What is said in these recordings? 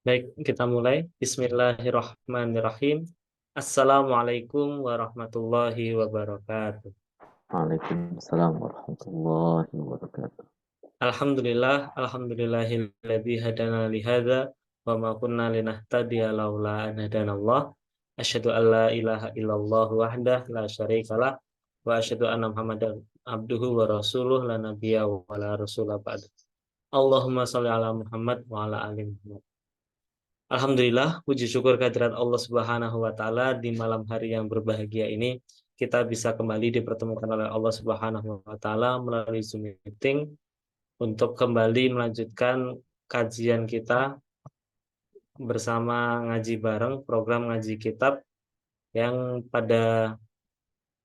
Baik, kita mulai. Bismillahirrahmanirrahim. Assalamualaikum warahmatullahi wabarakatuh. Waalaikumsalam warahmatullahi wabarakatuh. Alhamdulillahilladzi hadana li hadza wa ma kunna linahtadiya laula an hadanallah. Asyhadu an la ilaha illallah wahdah la syarikalah wa asyhadu anna Muhammadan abduhu wa rasuluh la nabiyya wa la rasula ba'd. Allahumma shalli ala Muhammad wa ala ali Muhammad. Alhamdulillah, puji syukur kehadirat Allah Subhanahu wa taala di malam hari yang berbahagia ini kita bisa kembali dipertemukan oleh Allah Subhanahu wa taala melalui Zoom meeting untuk kembali melanjutkan kajian kita bersama ngaji bareng program ngaji kitab yang pada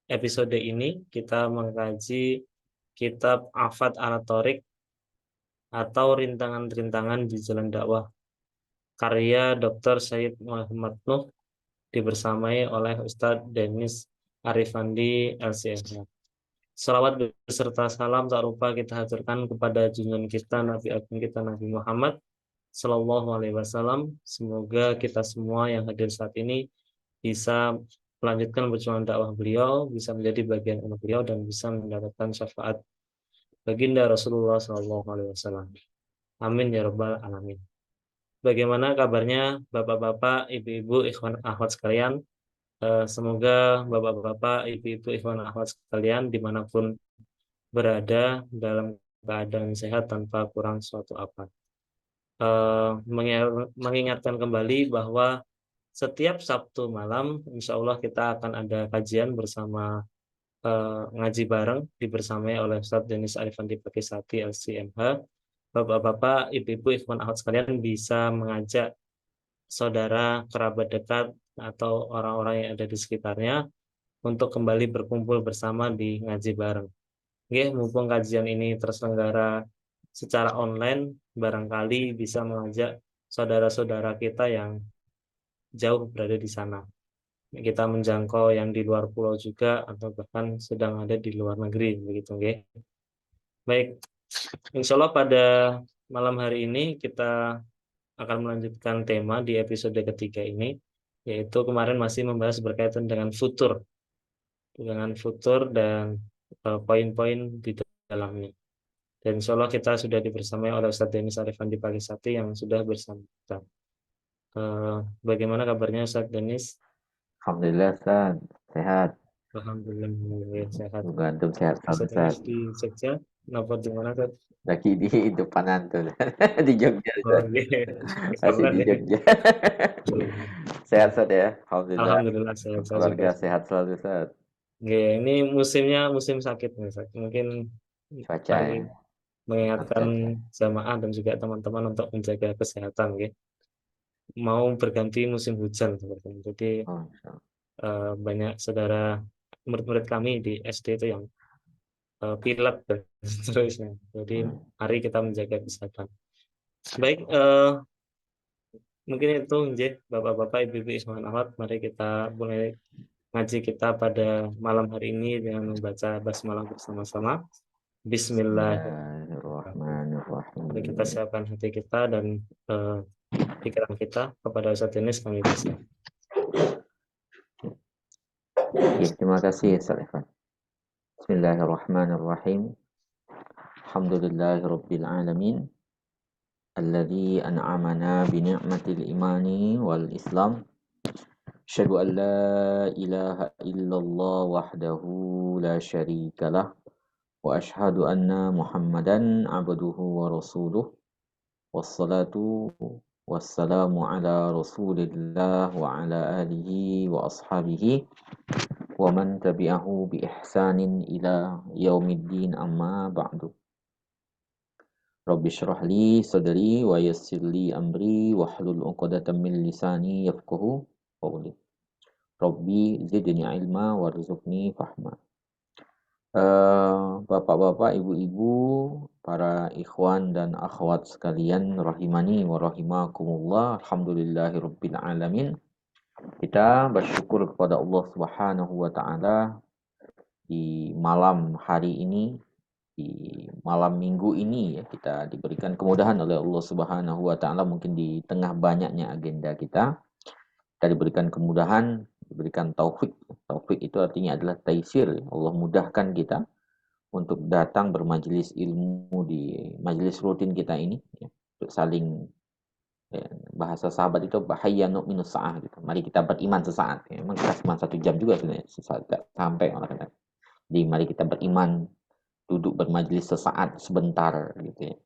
episode ini kita mengkaji kitab Afat Al-Thoriq atau rintangan-rintangan di jalan dakwah karya Dr. Said Muhammad Nuh dibersamai oleh Ustadz Denis Arifandi LCMH. Salawat beserta salam tak lupa kita haturkan kepada junjungan kita Nabi Agung kita Nabi Muhammad Sallallahu Alaihi Wasallam. Semoga kita semua yang hadir saat ini bisa melanjutkan perjuangan dakwah beliau, bisa menjadi bagian anak beliau dan bisa mendapatkan syafaat baginda Rasulullah Sallallahu Alaihi Wasallam. Amin ya rabbal alamin. Bagaimana kabarnya Bapak-bapak, Ibu-ibu, ikhwan akhwat sekalian? Semoga Bapak-bapak, Ibu-ibu, ikhwan akhwat sekalian dimanapun berada dalam keadaan sehat tanpa kurang suatu apa. Mengingatkan kembali bahwa setiap Sabtu malam, insya Allah kita akan ada kajian bersama ngaji bareng dibersamai oleh Ustadz Denis Arifandi Pakisati LCMH. Bapak-bapak, Ibu-ibu, ikhwan akhwat sekalian bisa mengajak saudara, kerabat dekat, atau orang-orang yang ada di sekitarnya untuk kembali berkumpul bersama di ngaji bareng. Oke, mumpung kajian ini terselenggara secara online, barangkali bisa mengajak saudara-saudara kita yang jauh berada di sana. Kita menjangkau yang di luar pulau juga, atau bahkan sedang ada di luar negeri, begitu, oke? Baik, insya Allah pada malam hari ini kita akan melanjutkan tema di episode ketiga ini, yaitu kemarin masih membahas berkaitan dengan futur dan poin-poin di dalamnya. Dan insya Allah kita sudah dibersamai oleh Ustadz Denis Arifandi Pakisati yang sudah bersama kita. Bagaimana kabarnya Ustadz Denis? Alhamdulillah Ustaz, sehat. Alhamdulillah sehat. Semoga antum sehat selalu Ustadz Ustaz. Denis di Jogja, kenapa di mana Ustadz? Lagi di depan antum di Jogja Oh Ustaz. iya, Masih kapan di ya? Jogja. Sehat Ustaz ya. Alhamdulillah. Alhamdulillah saya juga. Keluarga sehat selalu Ustaz. Oke, ini musimnya musim sakit nih, Ustadz. Mungkin Cuaca mari ya. mengingatkan Cuaca. jamaah dan juga teman-teman untuk menjaga kesehatan, gitu. Mau berganti musim hujan seperti ini. Jadi Oh, Insya Allah. banyak saudara murid-murid kami di SD itu yang pilek dan seterusnya. Jadi Hmm. mari kita menjaga kesehatan. Baik, mungkin itu Bapak-bapak, Ibu-ibu, Ismail Ahmad. Mari kita mulai ngaji kita pada malam hari ini dengan membaca basmalah bersama-sama. Bismillahirrahmanirrahim. Mari kita Bismillahirrahmanirrahim. siapkan hati kita dan eh, pikiran kita kepada Ustadz Denis kami persilakan. Ya, terima kasih Ustaz Irfan. Bismillahirrahmanirrahim. Alhamdulillahirabbil alamin. Alladzi an'amana bi ni'matil imani wal islam. Asyhadu an la ilaha illallah wahdahu la syarika lah wa asyhadu anna Muhammadan abduhu wa rasuluh. Wassalatu wassalamu ala Rasulillah wa ala alihi wa ashabihi wa man tabi'ahu bi ihsanin ila yaumiddin amma ba'du. Rabbi shrah li sadri wa yassir li amri wahlul 'uqdatam min lisani yafqahu qawli. Rabbi zidni ilma warzuqni fahma. Bapak-bapak, ibu-ibu, para ikhwan dan akhwat sekalian rahimani wa rahimakumullah. Alhamdulillahirabbil alamin. Kita bersyukur kepada Allah Subhanahu wa taala di malam hari ini di malam minggu ini ya kita diberikan kemudahan oleh Allah Subhanahu wa taala, mungkin di tengah banyaknya agenda kita diberikan kemudahan, diberikan taufik. Taufik itu artinya adalah taisir. Allah mudahkan kita untuk datang bermajelis ilmu di majelis rutin kita ini ya, untuk saling ya, bahasa sahabat itu bahayyanu minus sa'ah gitu. Mari kita beriman sesaat. Ya, memang kita cuma 1 jam juga sebenarnya, sesaat sampai orang. Jadi mari kita beriman, duduk bermajelis sesaat sebentar gitu ya,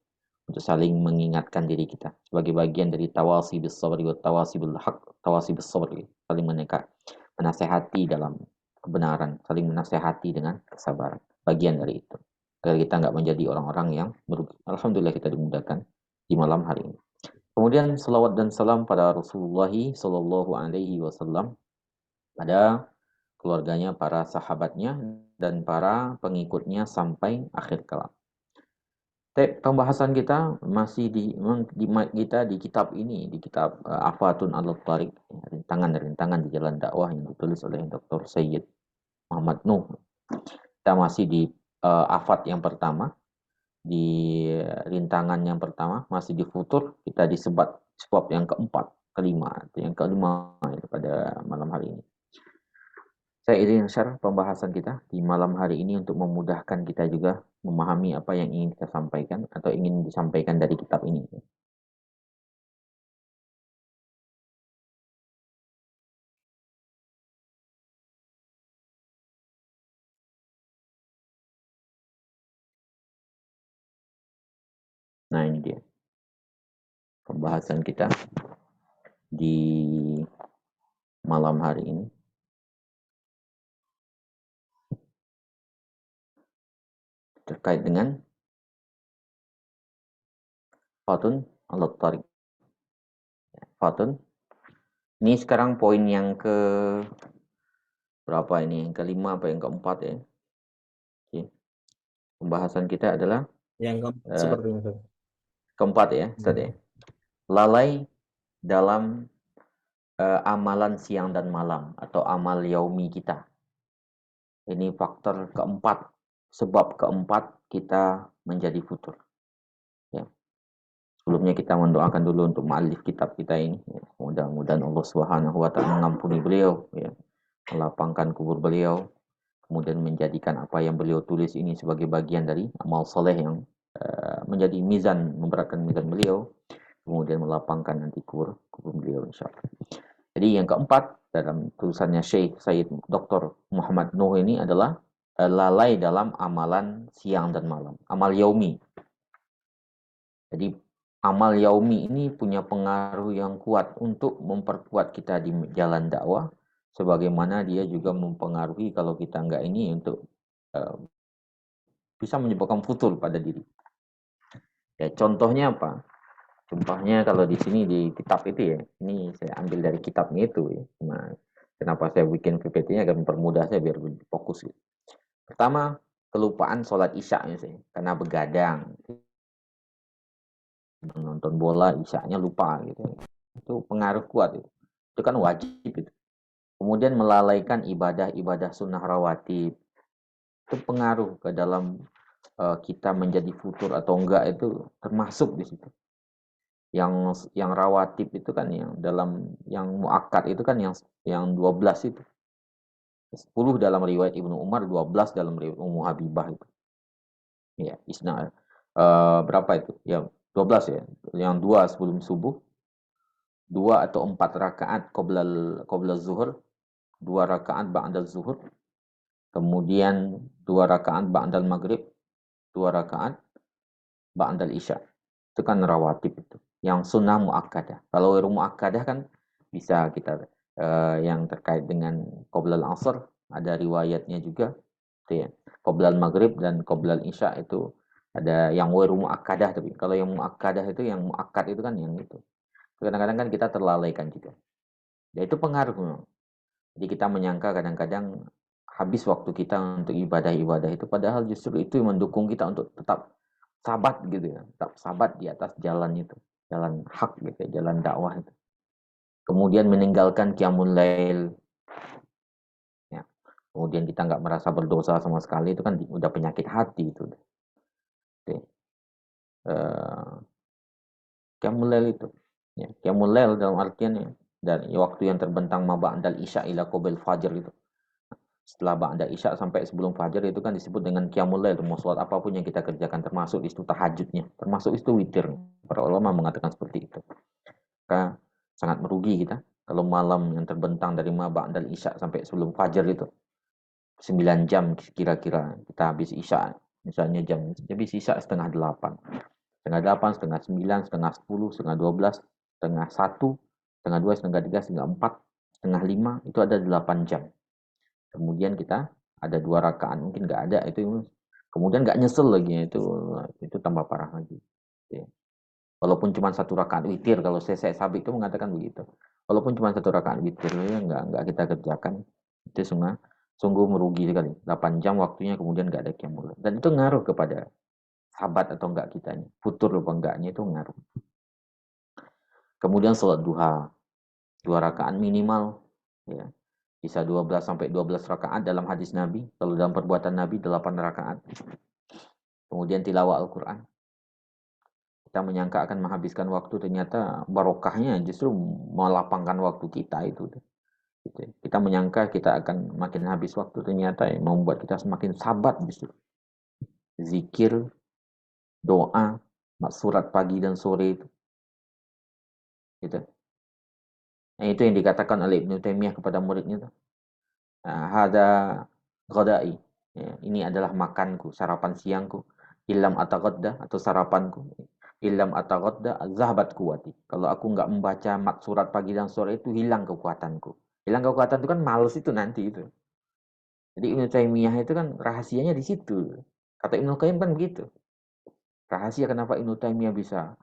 untuk saling mengingatkan diri kita sebagai bagian dari tawasi bis sabri wa tawasi bil haq, tawasi bis sabri, saling menasehati dalam kebenaran, saling menasehati dengan kesabaran, bagian dari itu agar kita nggak menjadi orang-orang yang merugi. Alhamdulillah kita dimudahkan di malam hari ini. Kemudian salawat dan salam pada Rasulullah Sallallahu Alaihi Wasallam, pada keluarganya, para sahabatnya, dan para pengikutnya sampai akhir kalam. Pembahasan kita masih di kitab ini, di kitab Afatun al Tariq, rintangan-rintangan di jalan dakwah yang ditulis oleh Dr. Sayyid Muhammad Nuh. Kita masih di afat yang pertama, di rintangan yang pertama, masih di futur, kita di sebab yang keempat, yang kelima pada malam hari ini. Saya ingin share pembahasan kita di malam hari ini untuk memudahkan kita juga memahami apa yang ingin kita sampaikan atau ingin disampaikan dari kitab ini. Nah, ini dia pembahasan kita di malam hari ini. Terkait dengan Fatun al-Tariq. Fatun. Ini sekarang poin yang ke berapa ini? Yang kelima apa yang keempat ya? Oke. Pembahasan kita adalah Yang keempat seperti itu. Keempat ya, Ustaz ya. Lalai dalam amalan siang dan malam atau amal yaumi kita. Ini faktor keempat, sebab keempat kita menjadi futur. Ya. Sebelumnya kita mendoakan dulu untuk muallif kitab kita ini. Ya. Mudah-mudahan Allah Subhanahu wa taala mengampuni beliau, ya. Melapangkan kubur beliau, kemudian menjadikan apa yang beliau tulis ini sebagai bagian dari amal soleh yang menjadi mizan, memberatkan mizan beliau, kemudian melapangkan nanti kubur beliau insyaallah. Jadi yang keempat dalam tulisannya Syekh Sayyid Dr. Muhammad Nuh ini adalah lalai dalam amalan siang dan malam, amal yaumi. Jadi amal yaumi ini punya pengaruh yang kuat untuk memperkuat kita di jalan dakwah, sebagaimana dia juga mempengaruhi kalau kita enggak ini untuk bisa menyebabkan futur pada diri. Ya, contohnya apa? Contohnya kalau di sini di kitab itu ya, ini saya ambil dari kitabnya itu ya. Nah, kenapa saya bikin PPT-nya agar mempermudah saya biar lebih fokus gitu. Pertama, kelupaan sholat isya misalnya, karena begadang, nonton bola isyanya lupa gitu. Itu pengaruh kuat itu. Itu kan wajib itu. Kemudian melalaikan ibadah-ibadah sunnah rawatib. Itu pengaruh ke dalam kita menjadi futur atau enggak itu termasuk di situ. Yang rawatib itu kan yang dalam yang muakkad itu kan yang 12 itu. 10 dalam riwayat Ibnu Umar, 12 dalam riwayat Ummu Habibah itu. Ya, isna berapa itu? Ya, 12 ya. Yang 2 sebelum subuh, 2 atau 4 rakaat qabla zuhur, 2 rakaat ba'da zuhur, kemudian 2 rakaat ba'dal maghrib, 2 rakaat ba'dal isya. Itu kan rawatib itu. Yang sunnah muakkadah. Kalau muakkadah kan bisa kita yang terkait dengan qoblal asr ada riwayatnya juga itu ya. Qoblal maghrib dan qoblal isya itu ada yang muakkadah, tapi kalau yang muakkadah itu yang muakkad itu kan yang itu. Kadang-kadang kan kita terlalaikan juga. Ya itu pengaruh memang. Jadi kita menyangka kadang-kadang habis waktu kita untuk ibadah-ibadah itu, padahal justru itu yang mendukung kita untuk tetap sabat gitu ya, tetap sabat di atas jalan itu, jalan hak gitu ya, jalan dakwah itu. Kemudian meninggalkan qiyamul lail, ya. Kemudian kita nggak merasa berdosa sama sekali, itu kan udah penyakit hati itu. Oke. Qiyamul Lail itu. Ya, Qiyamul Lail dalam artian ya, dari waktu yang terbentang ma ba'dal isya ila qabil fajr itu. Setelah ba'da isya sampai sebelum fajar itu kan disebut dengan qiyamul lail. Mau sholat apapun yang kita kerjakan termasuk itu tahajudnya, termasuk itu witir. Para ulama mengatakan seperti itu. Maka sangat merugi kita kalau malam yang terbentang dari ma ba'dal isya sampai sebelum fajar itu 9 jam kira-kira kita habis isya. Misalnya habis isya setengah 8, setengah 9, setengah 10, setengah 12, setengah 1, setengah 2, setengah 3, setengah 4, setengah 5, itu ada 8 jam. Kemudian kita ada 2 rakaat, mungkin nggak ada itu, kemudian nggak nyesel lagi, itu tambah parah lagi. Ya. Walaupun cuma 1 rakaat witir, kalau saya Sabik itu mengatakan begitu. Walaupun cuma 1 rakaat witir, ya nggak kita kerjakan, itu sungguh merugi sekali. 8 jam waktunya kemudian nggak ada qiyamul lail. Dan itu ngaruh kepada sabat atau enggak kitanya, futur atau enggaknya itu ngaruh. Kemudian sholat duha, 2 rakaat minimal, ya. Bisa 12 sampai 12 rakaat dalam hadis Nabi. Kalau dalam perbuatan Nabi 8 rakaat. Kemudian tilawah Al-Quran. Kita menyangka akan menghabiskan waktu, ternyata barokahnya justru melapangkan waktu kita itu. Gitu. Kita menyangka kita akan makin habis waktu, ternyata membuat kita semakin sabat justru. Zikir, doa, surat pagi dan sore itu. Gitu. Nah, itu yang dikatakan oleh Ibnu Taimiyah kepada muridnya. Hada ghadai. Ya, ini adalah makanku, sarapan siangku. Ilam atagodda atau sarapanku. Ilam atagodda zahabat kuwati. Kalau aku nggak membaca surat pagi dan sore itu hilang kekuatanku. Hilang kekuatan itu kan males itu nanti itu. Jadi Ibnu Taimiyah itu kan rahasianya di situ. Kata Ibnu Qayyim kan begitu. Rahasia kenapa Ibnu Taimiyah bisa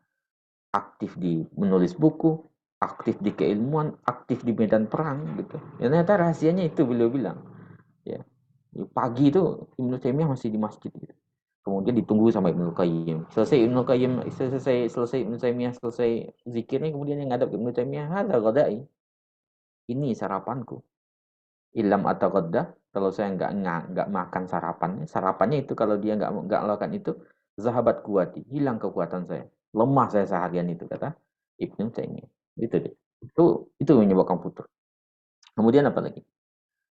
aktif di menulis buku, aktif di keilmuan, aktif di medan perang gitu. Ya, ternyata rahasianya itu beliau bilang. Ya. Pagi itu Ibnu Taimiyah masih di masjid gitu. Kemudian ditunggu sama Ibnu Qayyim. Selesai Ibnu Taimiyah selesai zikirnya, kemudian yang ngadap Ibnu Taimiyah, "Hadza ghadai." Ini sarapanku. Ilam atau ghadda, kalau saya nggak makan sarapannya itu kalau dia nggak melakukan itu, zahabat kuwati, hilang kekuatan saya. Lemah saya seharian itu, kata Ibnu Taimiyah. Itu deh. Itu menyebabkan putus. Kemudian apa lagi?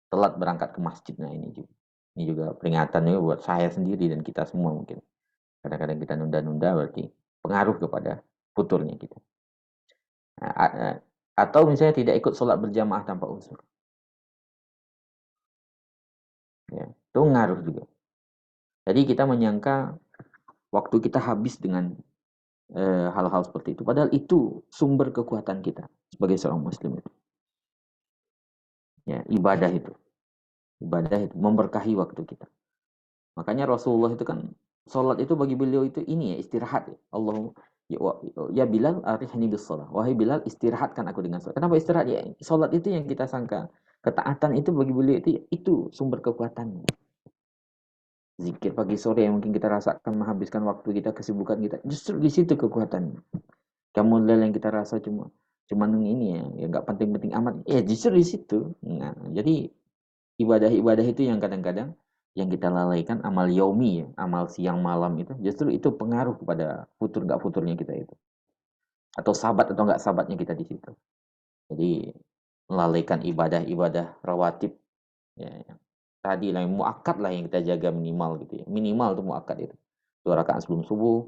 Telat berangkat ke masjid. Nah, ini juga peringatannya buat saya sendiri dan kita semua mungkin. Kadang-kadang kita nunda-nunda, berarti pengaruh kepada futurnya kita. Nah, atau misalnya tidak ikut sholat berjamaah tanpa udzur. Ya, itu ngaruh juga. Jadi kita menyangka waktu kita habis dengan hal-hal seperti itu. Padahal itu sumber kekuatan kita sebagai seorang muslim itu. Ya, ibadah itu. Ibadah itu memberkahi waktu kita. Makanya Rasulullah itu kan sholat itu bagi beliau itu ini ya, istirahat ya. Allah ya Bilal arihni bis shalah. Wahai Bilal, istirahatkan aku dengan sholat. Kenapa istirahat ya? Sholat itu yang kita sangka ketaatan itu bagi beliau itu sumber kekuatannya. Zikir pagi sore yang mungkin kita rasakan menghabiskan waktu kita, kesibukan kita, justru di situ kekuatannya. Kamu yang kita rasa cuman ini ya nggak penting-penting amat. Ya justru di situ. Nah, jadi ibadah-ibadah itu yang kadang-kadang yang kita lalaikan, amal yaumi ya, amal siang malam itu, justru itu pengaruh kepada futur nggak futurnya kita itu, atau sabat atau nggak sabatnya kita di situ. Jadi melalaikan ibadah-ibadah rawatib ya, tadi lah yang muakkad lah yang kita jaga minimal gitu ya, minimal tuh muakkad itu 2 rakaat sebelum subuh,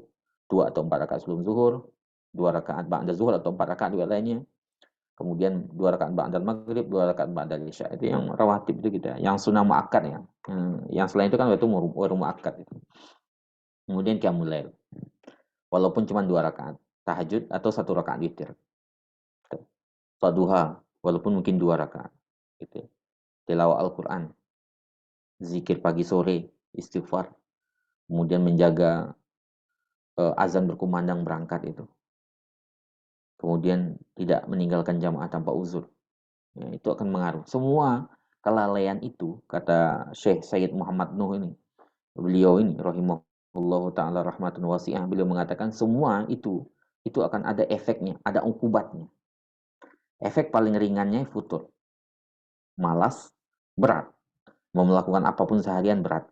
2 atau 4 rakaat sebelum zuhur, 2 rakaat ba'da zuhur atau 4 rakaat dua lainnya. Kemudian 2 rakaat ba'dal maghrib, 2 rakaat ba'dal isya. Itu yang rawatib itu kita. Yang sunnah muakkad ya. Yang selain itu kan itu baru muakkad itu. Kemudian qiyamul lail. Walaupun cuma 2 rakaat tahajud atau 1 rakaat witir. Salat duha walaupun mungkin 2 rakaat. Gitu. Tilawah Al-Qur'an. Zikir pagi sore, istighfar. Kemudian menjaga azan berkumandang berangkat itu. Kemudian tidak meninggalkan jamaah tanpa uzur. Ya, itu akan mengaruh. Semua kelalaian itu, kata Syekh Sayyid Muhammad Nuh ini, beliau ini rahimahullah ta'ala rahmatun wasi'ah, beliau mengatakan semua itu akan ada efeknya, ada ukubatnya. Efek paling ringannya futur, malas, berat, mau melakukan apapun seharian berat.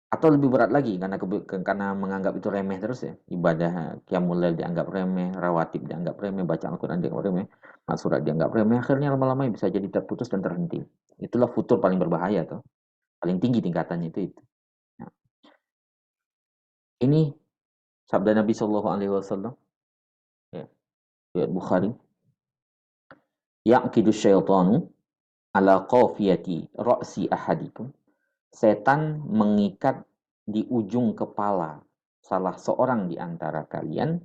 Atau lebih berat lagi karena menganggap itu remeh terus ya. Ibadah qiyamul lail dianggap remeh, rawatib dianggap remeh, baca Al-Qur'an dianggap remeh, surat dianggap remeh, akhirnya lama-lama bisa jadi terputus dan terhenti. Itulah futur paling berbahaya tuh. Paling tinggi tingkatannya itu. Nah, ini sabda Nabi Shallallahu alaihi wasallam ya, riwayat Bukhari. Yaqidu syaitanu ala qafiyati ra'si ahadikum. Setan mengikat di ujung kepala salah seorang di antara kalian.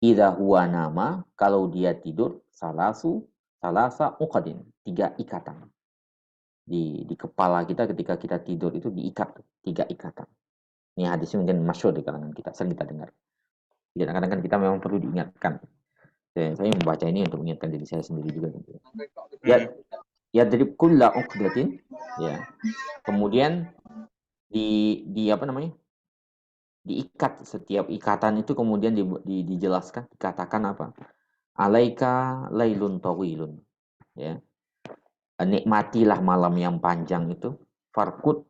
Idza huwa nama, kalau dia tidur, salasa uqadin, 3 ikatan. Di kepala kita ketika kita tidur itu diikat 3 ikatan. Ini hadisnya mungkin masyhur di kalangan kita, sering kita dengar. Jadi kadang-kadang kan kita memang perlu diingatkan. Dan saya membaca ini untuk mengingatkan diri saya sendiri juga. Ya, ya dari kulla uqdatin, ya. Kemudian di apa namanya? Diikat, setiap ikatan itu kemudian dijelaskan, dikatakan apa? Alaika lailun tawilun, ya. Nikmatilah malam yang panjang itu, farkut,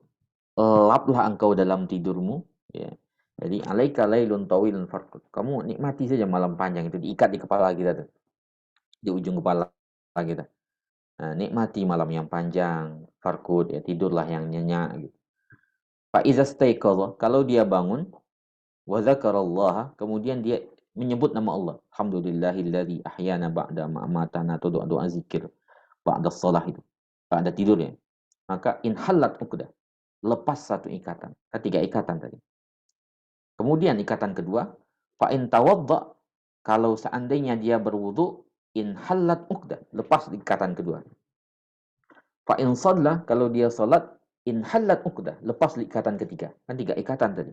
laplah engkau dalam tidurmu, ya. Jadi alaika lailun tawilun farkut. Kamu nikmati saja malam panjang itu, diikat di kepala kita tuh, di ujung kepala kita. Nah, nikmati malam yang panjang, farkut, ya tidurlah yang nyenyak gitu. Fa iza staiqadha, kalau dia bangun, wa dzakarallaha, kemudian dia menyebut nama Allah. Alhamdulillahilladzi ahyana ba'da ma amatana, atau doa-doa zikir ba'da shalah itu. Ba'da tidur ya. Maka inhalat uqdah, lepas satu ikatan. Ketiga ikatan tadi. Kemudian ikatan kedua, fa in tawadda, kalau seandainya dia berwudu, inhalat uqdah, lepas ikatan kedua. Fa in shalla, kalau dia salat, inhalat uqdah, lepas ikatan ketiga. Kan 3 ikatan tadi.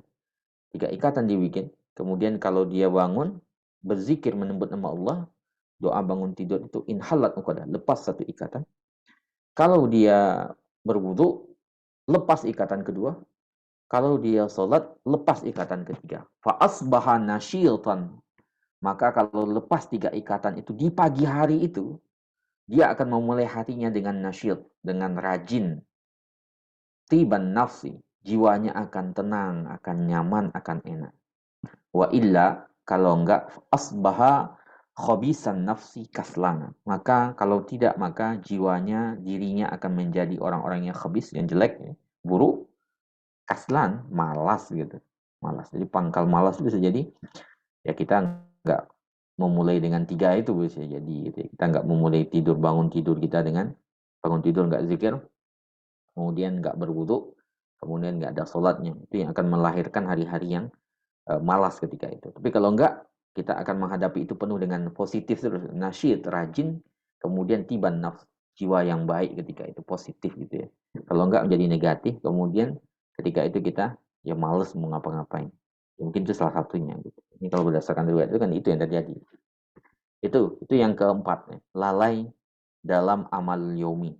3 ikatan dibikin. Kemudian kalau dia bangun, berzikir menyebut nama Allah, doa bangun tidur itu inhalat uqdah, lepas satu ikatan. Kalau dia berwudu, lepas ikatan kedua. Kalau dia sholat, lepas ikatan ketiga. Fa asbaha nasyiltan. Maka kalau lepas 3 ikatan itu di pagi hari itu, dia akan memulai hatinya dengan nasyid, dengan rajin. Tiban nafsi, jiwanya akan tenang, akan nyaman, akan enak. Wa illa, kalau enggak, asbaha khobisan nafsi kaslana. Maka kalau tidak, maka jiwanya, dirinya akan menjadi orang-orang yang khabis, yang jelek, ya, buruk, kaslan, malas gitu. Malas. Jadi pangkal malas itu bisa jadi ya kita enggak memulai dengan 3 itu bisa jadi gitu. Kita enggak memulai bangun tidur kita dengan bangun tidur enggak zikir, kemudian enggak berwudu, kemudian enggak ada sholatnya. Itu yang akan melahirkan hari-hari yang malas ketika itu. Tapi kalau enggak, kita akan menghadapi itu penuh dengan positif terus, nasyid, rajin, kemudian tiban nafs, jiwa yang baik ketika itu, positif gitu ya. Kalau enggak menjadi negatif, kemudian ketika itu kita ya malas mau ngapa-ngapain. Mungkin itu salah satunya gitu. Ini kalau berdasarkan riwayat itu kan itu yang terjadi. Itu yang keempat ya. Lalai dalam amal yaumi.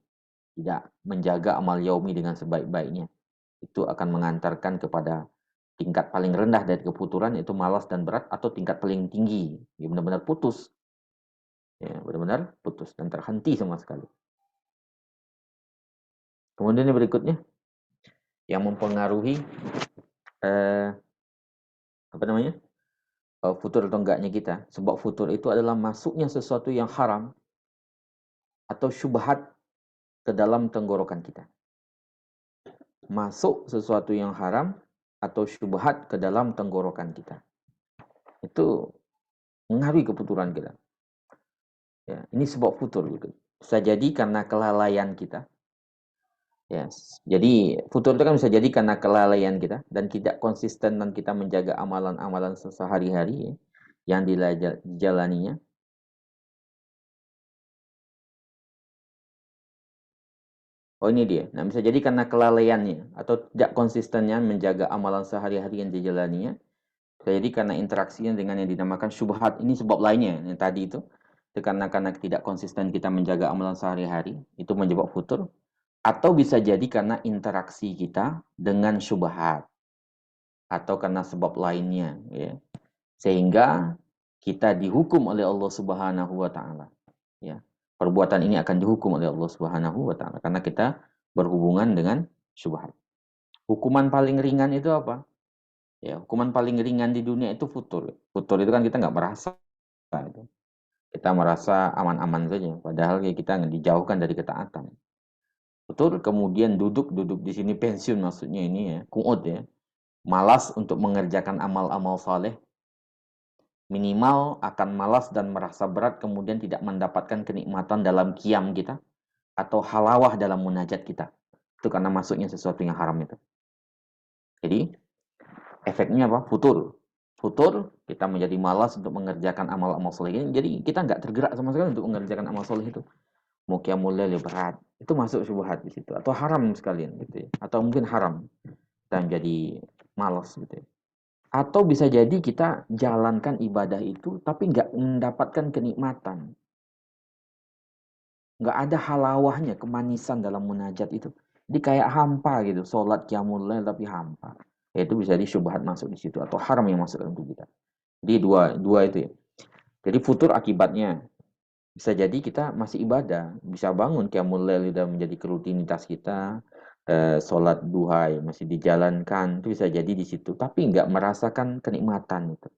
Tidak menjaga amal yaumi dengan sebaik-baiknya. Itu akan mengantarkan kepada tingkat paling rendah dari kefuturan, yaitu malas dan berat, atau tingkat paling tinggi, ya benar-benar putus. Ya, benar-benar putus dan terhenti sama sekali. Kemudian yang berikutnya yang mempengaruhi apa namanya? Futur atau enggaknya kita. Sebab futur itu adalah masuknya sesuatu yang haram atau syubhat ke dalam tenggorokan kita. Masuk sesuatu yang haram atau syubhat ke dalam tenggorokan kita. Itu mengaruhi kefuturan kita. Ya, ini sebab futur gitu. Bisa jadi karena kelalaian kita. Yes. Jadi futur itu kan bisa jadi karena kelalaian kita dan tidak konsisten dan kita menjaga amalan-amalan sehari-hari ya, yang dijalaninya. Oh ini dia. Nah bisa jadi karena kelalaiannya atau tidak konsistennya menjaga amalan sehari-hari yang dijalaninya. Bisa jadi karena interaksinya dengan yang dinamakan syubhat. Ini sebab lainnya yang tadi itu. Itu karena tidak konsisten kita menjaga amalan sehari-hari. Itu menyebabkan futur. Atau bisa jadi karena interaksi kita dengan syubhat. Atau karena sebab lainnya. Ya. Sehingga kita dihukum oleh Allah Subhanahu wa taala. Ya. Perbuatan ini akan dihukum oleh Allah Subhanahu wa taala karena kita berhubungan dengan syubhat. Hukuman paling ringan itu apa? Ya, hukuman paling ringan di dunia itu futur. Futur itu kan kita nggak merasa itu. Kita merasa aman-aman saja, padahal ya kita dijauhkan dari ketaatan. Futur kemudian duduk di sini pensiun maksudnya ini ya, kuut ya. Malas untuk mengerjakan amal-amal saleh, minimal akan malas dan merasa berat kemudian tidak mendapatkan kenikmatan dalam qiyam kita atau halawah dalam munajat kita. Itu karena masuknya sesuatu yang haram itu. Jadi efeknya apa? Futur. Futur, kita menjadi malas untuk mengerjakan amal-amal soleh ini. Jadi kita nggak tergerak sama sekali untuk mengerjakan amal soleh itu. Mau qiyamul lail berat, itu masuk syubhat di situ. Atau haram sekalian gitu ya. Atau mungkin haram dan jadi malas gitu ya. Atau bisa jadi kita jalankan ibadah itu tapi nggak mendapatkan kenikmatan. Nggak ada halawahnya, kemanisan dalam munajat itu. Jadi kayak hampa gitu, sholat qiyamul lail tapi hampa. Ya, itu bisa jadi syubhat masuk di situ atau haram yang masuk dalam tubuh kita. Jadi dua itu ya. Jadi futur akibatnya bisa jadi kita masih ibadah, bisa bangun qiyamul lail udah menjadi rutinitas kita, sholat duha ya, masih dijalankan, itu bisa jadi di situ, tapi nggak merasakan kenikmatan itu.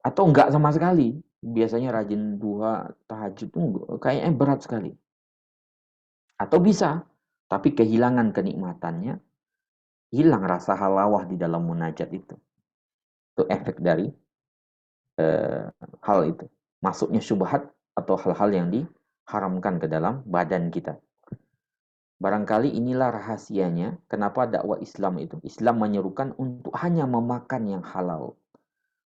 Atau nggak sama sekali, biasanya rajin duha, tahajud itu kayaknya berat sekali. Atau bisa, tapi kehilangan kenikmatannya, hilang rasa halawah di dalam munajat itu. Itu efek dari hal itu. Masuknya syubhat atau hal-hal yang diharamkan ke dalam badan kita. Barangkali inilah rahasianya kenapa dakwah Islam itu. Islam menyerukan untuk hanya memakan yang halal.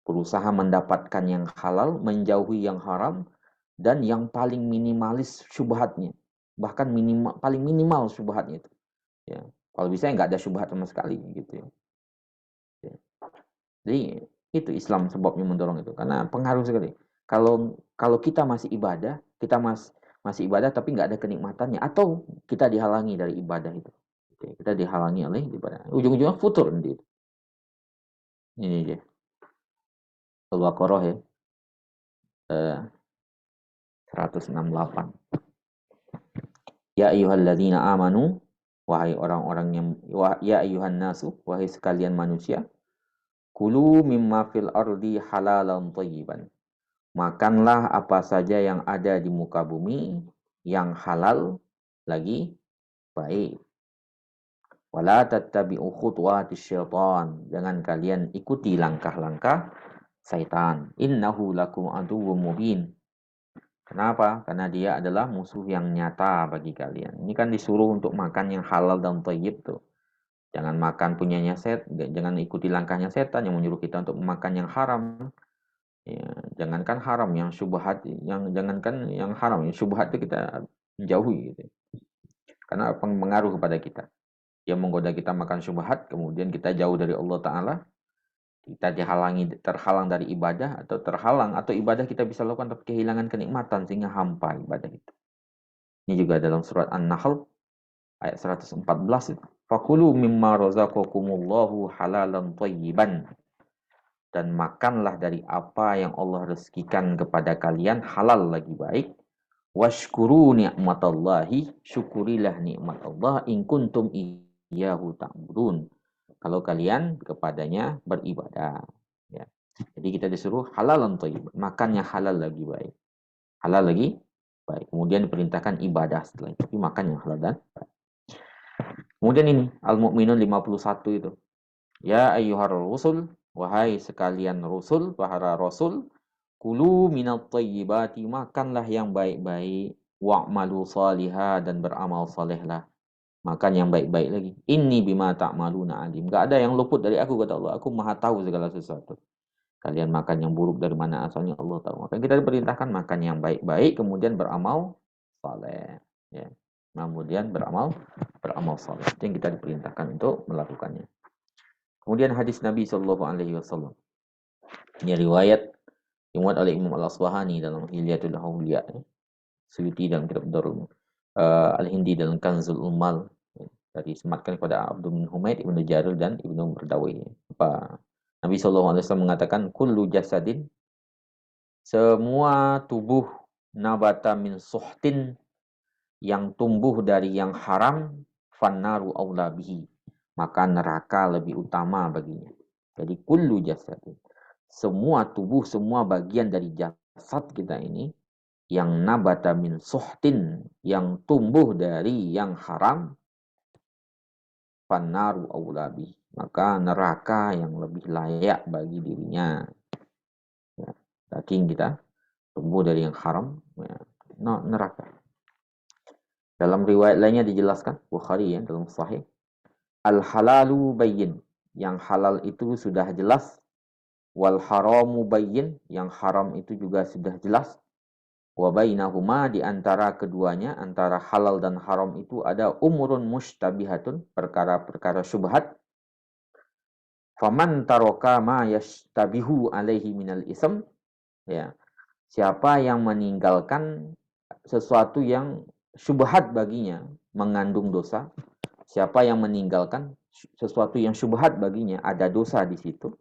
Berusaha mendapatkan yang halal, menjauhi yang haram, dan yang paling minimalis syubhatnya. Bahkan paling minimal syubhatnya itu. Ya. Kalau bisa nggak ada syubhat sama sekali gitu ya. Ya. Jadi itu Islam sebabnya mendorong itu karena pengaruh sekali. Kalau kalau kita masih ibadah, kita masih ibadah tapi nggak ada kenikmatannya atau kita dihalangi dari ibadah itu. Oke, kita dihalangi oleh ibadah. Ujung-ujungnya futur nanti. Ini dia. Al-Baqarah ya. 168. Ya ayyuhalladzina amanu, wahai orang-orang yang ya ayyuhan nasu, wahai sekalian manusia, kulu mimma fil ardi halalan thayyiban. Makanlah apa saja yang ada di muka bumi yang halal lagi baik. Wala tattabi'u khutuwatis syaitan. Jangan kalian ikuti langkah-langkah syaitan. Innahu lakum aduwwum mubin. Kenapa? Karena dia adalah musuh yang nyata bagi kalian. Ini kan disuruh untuk makan yang halal dan thayyib tuh. Jangan makan punyanya jangan ikuti langkahnya setan yang menyuruh kita untuk memakan yang haram. Ya, jangankan haram yang syubhat, jangankan yang haram, yang syubhat itu kita jauhi gitu. Karena pengaruh kepada kita. Dia menggoda kita makan syubhat, kemudian kita jauh dari Allah Ta'ala, kita terhalang dari ibadah, atau ibadah kita bisa lakukan tapi kehilangan kenikmatan sehingga hampa ibadah itu. Ini juga dalam surat An-Nahl ayat 114 itu. Fakulu mimma razaqakumullahu halalan thayyiban. Dan makanlah dari apa yang Allah rezekikan kepada kalian halal lagi baik. Washkuru ni'matallahi, syukurilah nikmat Allah in kuntum iyyahu ta'budun. Kalau kalian kepadanya beribadah, ya. Jadi kita disuruh halalan thayyib, makan yang halal lagi baik. Halal lagi baik. Kemudian diperintahkan ibadah setelah itu, tapi makan yang halal dan baik. Kemudian ini Al-Mu'minun 51 itu. Ya ayyuhar rusul, wahai sekalian rusul, para rasul, kulu minat thayyibati, makanlah yang baik-baik, wa'malu salihah, dan beramal salehlah. Makan yang baik-baik lagi. Inni bima ta'maluna alim. Gak ada yang luput dari aku, kata Allah. Aku maha tahu segala sesuatu. Kalian makan yang buruk dari mana asalnya, Allah tahu. Maka kita diperintahkan makan yang baik-baik, kemudian beramal saleh. Ya. Kemudian beramal saleh. Itu yang kita diperintahkan untuk melakukannya. Kemudian hadis Nabi Shallallahu Alaihi Wasallam. Ini riwayat dimuat oleh Imam Al-Asbahani dalam Hilyatul Auliya, Suyuti dalam kitab Darul Al-Hindi dalam Kanzul Umal, dari sematkan kepada Abdul bin Humaid, Ibnu Jaril, dan Ibnu Merdawi. Nabi Shallallahu Alaihi Wasallam mengatakan, kullu jasadin, semua tubuh, nabata min suhtin, yang tumbuh dari yang haram, fannaru aula bihi, maka neraka lebih utama baginya. Jadi kullu jasadin, semua tubuh, semua bagian dari jasad kita ini yang nabata min suhtin, yang tumbuh dari yang haram, fannaru aulabi, maka neraka yang lebih layak bagi dirinya. Ya, daging kita tumbuh dari yang haram, ya, neraka. Dalam riwayat lainnya dijelaskan, Bukhari ya, dalam sahih, al-halalu bayyin, yang halal itu sudah jelas, wal haramu bayyin, yang haram itu juga sudah jelas, wa bainahuma, di antara keduanya, antara halal dan haram itu ada umurun mushtabihatun, perkara-perkara syubhat. Faman taroka ma yashtabihu alaihi minal ism, ya, siapa yang meninggalkan sesuatu yang syubhat baginya mengandung dosa, siapa yang meninggalkan sesuatu yang syubhat baginya ada dosa di situ,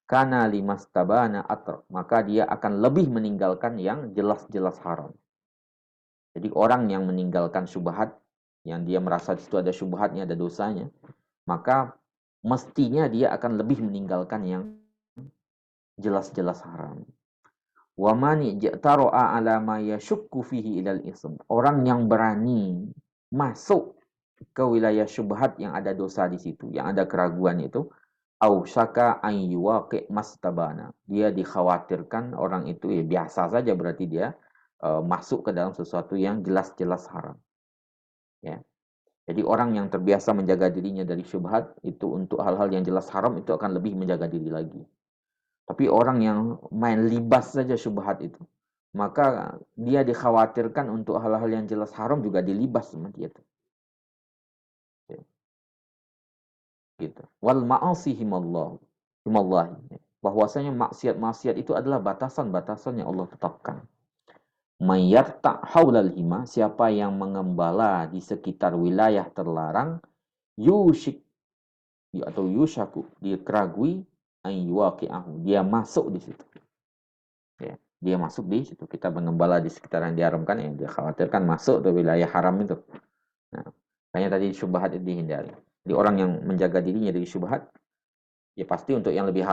kana limastabana atr, maka dia akan lebih meninggalkan yang jelas-jelas haram. Jadi orang yang meninggalkan syubhat, yang dia merasa di situ ada syubhatnya, ada dosanya, maka mestinya dia akan lebih meninggalkan yang jelas-jelas haram. Wa man yajtara'a ala ma yashukku fihi ilal ism, orang yang berani masuk ke wilayah syubhat yang ada dosa di situ, yang ada keraguan itu, au syaka an yuwaqi mastabana, dia dikhawatirkan orang itu ya biasa saja, berarti dia masuk ke dalam sesuatu yang jelas-jelas haram, ya. Jadi orang yang terbiasa menjaga dirinya dari syubhat itu untuk hal-hal yang jelas haram itu akan lebih menjaga diri lagi. Tapi orang yang main libas saja syubhat itu, maka dia dikhawatirkan untuk hal-hal yang jelas haram juga dilibas sama dia tuh. Gitu. Wal ma'asi himallah, himallahi. Bahwasanya maksiat-maksiat itu adalah batasan-batasan yang Allah tetapkan. Mayyarta haulal hima, siapa yang mengembala di sekitar wilayah terlarang, yushik atau yushaku, dia keragui ayyuwaqi'ahu, dia masuk di situ. Ya, dia masuk di situ. Kita mengembala di sekitar yang diharamkan, yang dia khawatirkan masuk ke wilayah haram itu. Nah, makanya tadi syubhat itu dihindari. Jadi orang yang menjaga dirinya dari syubhat, ya pasti untuk yang lebih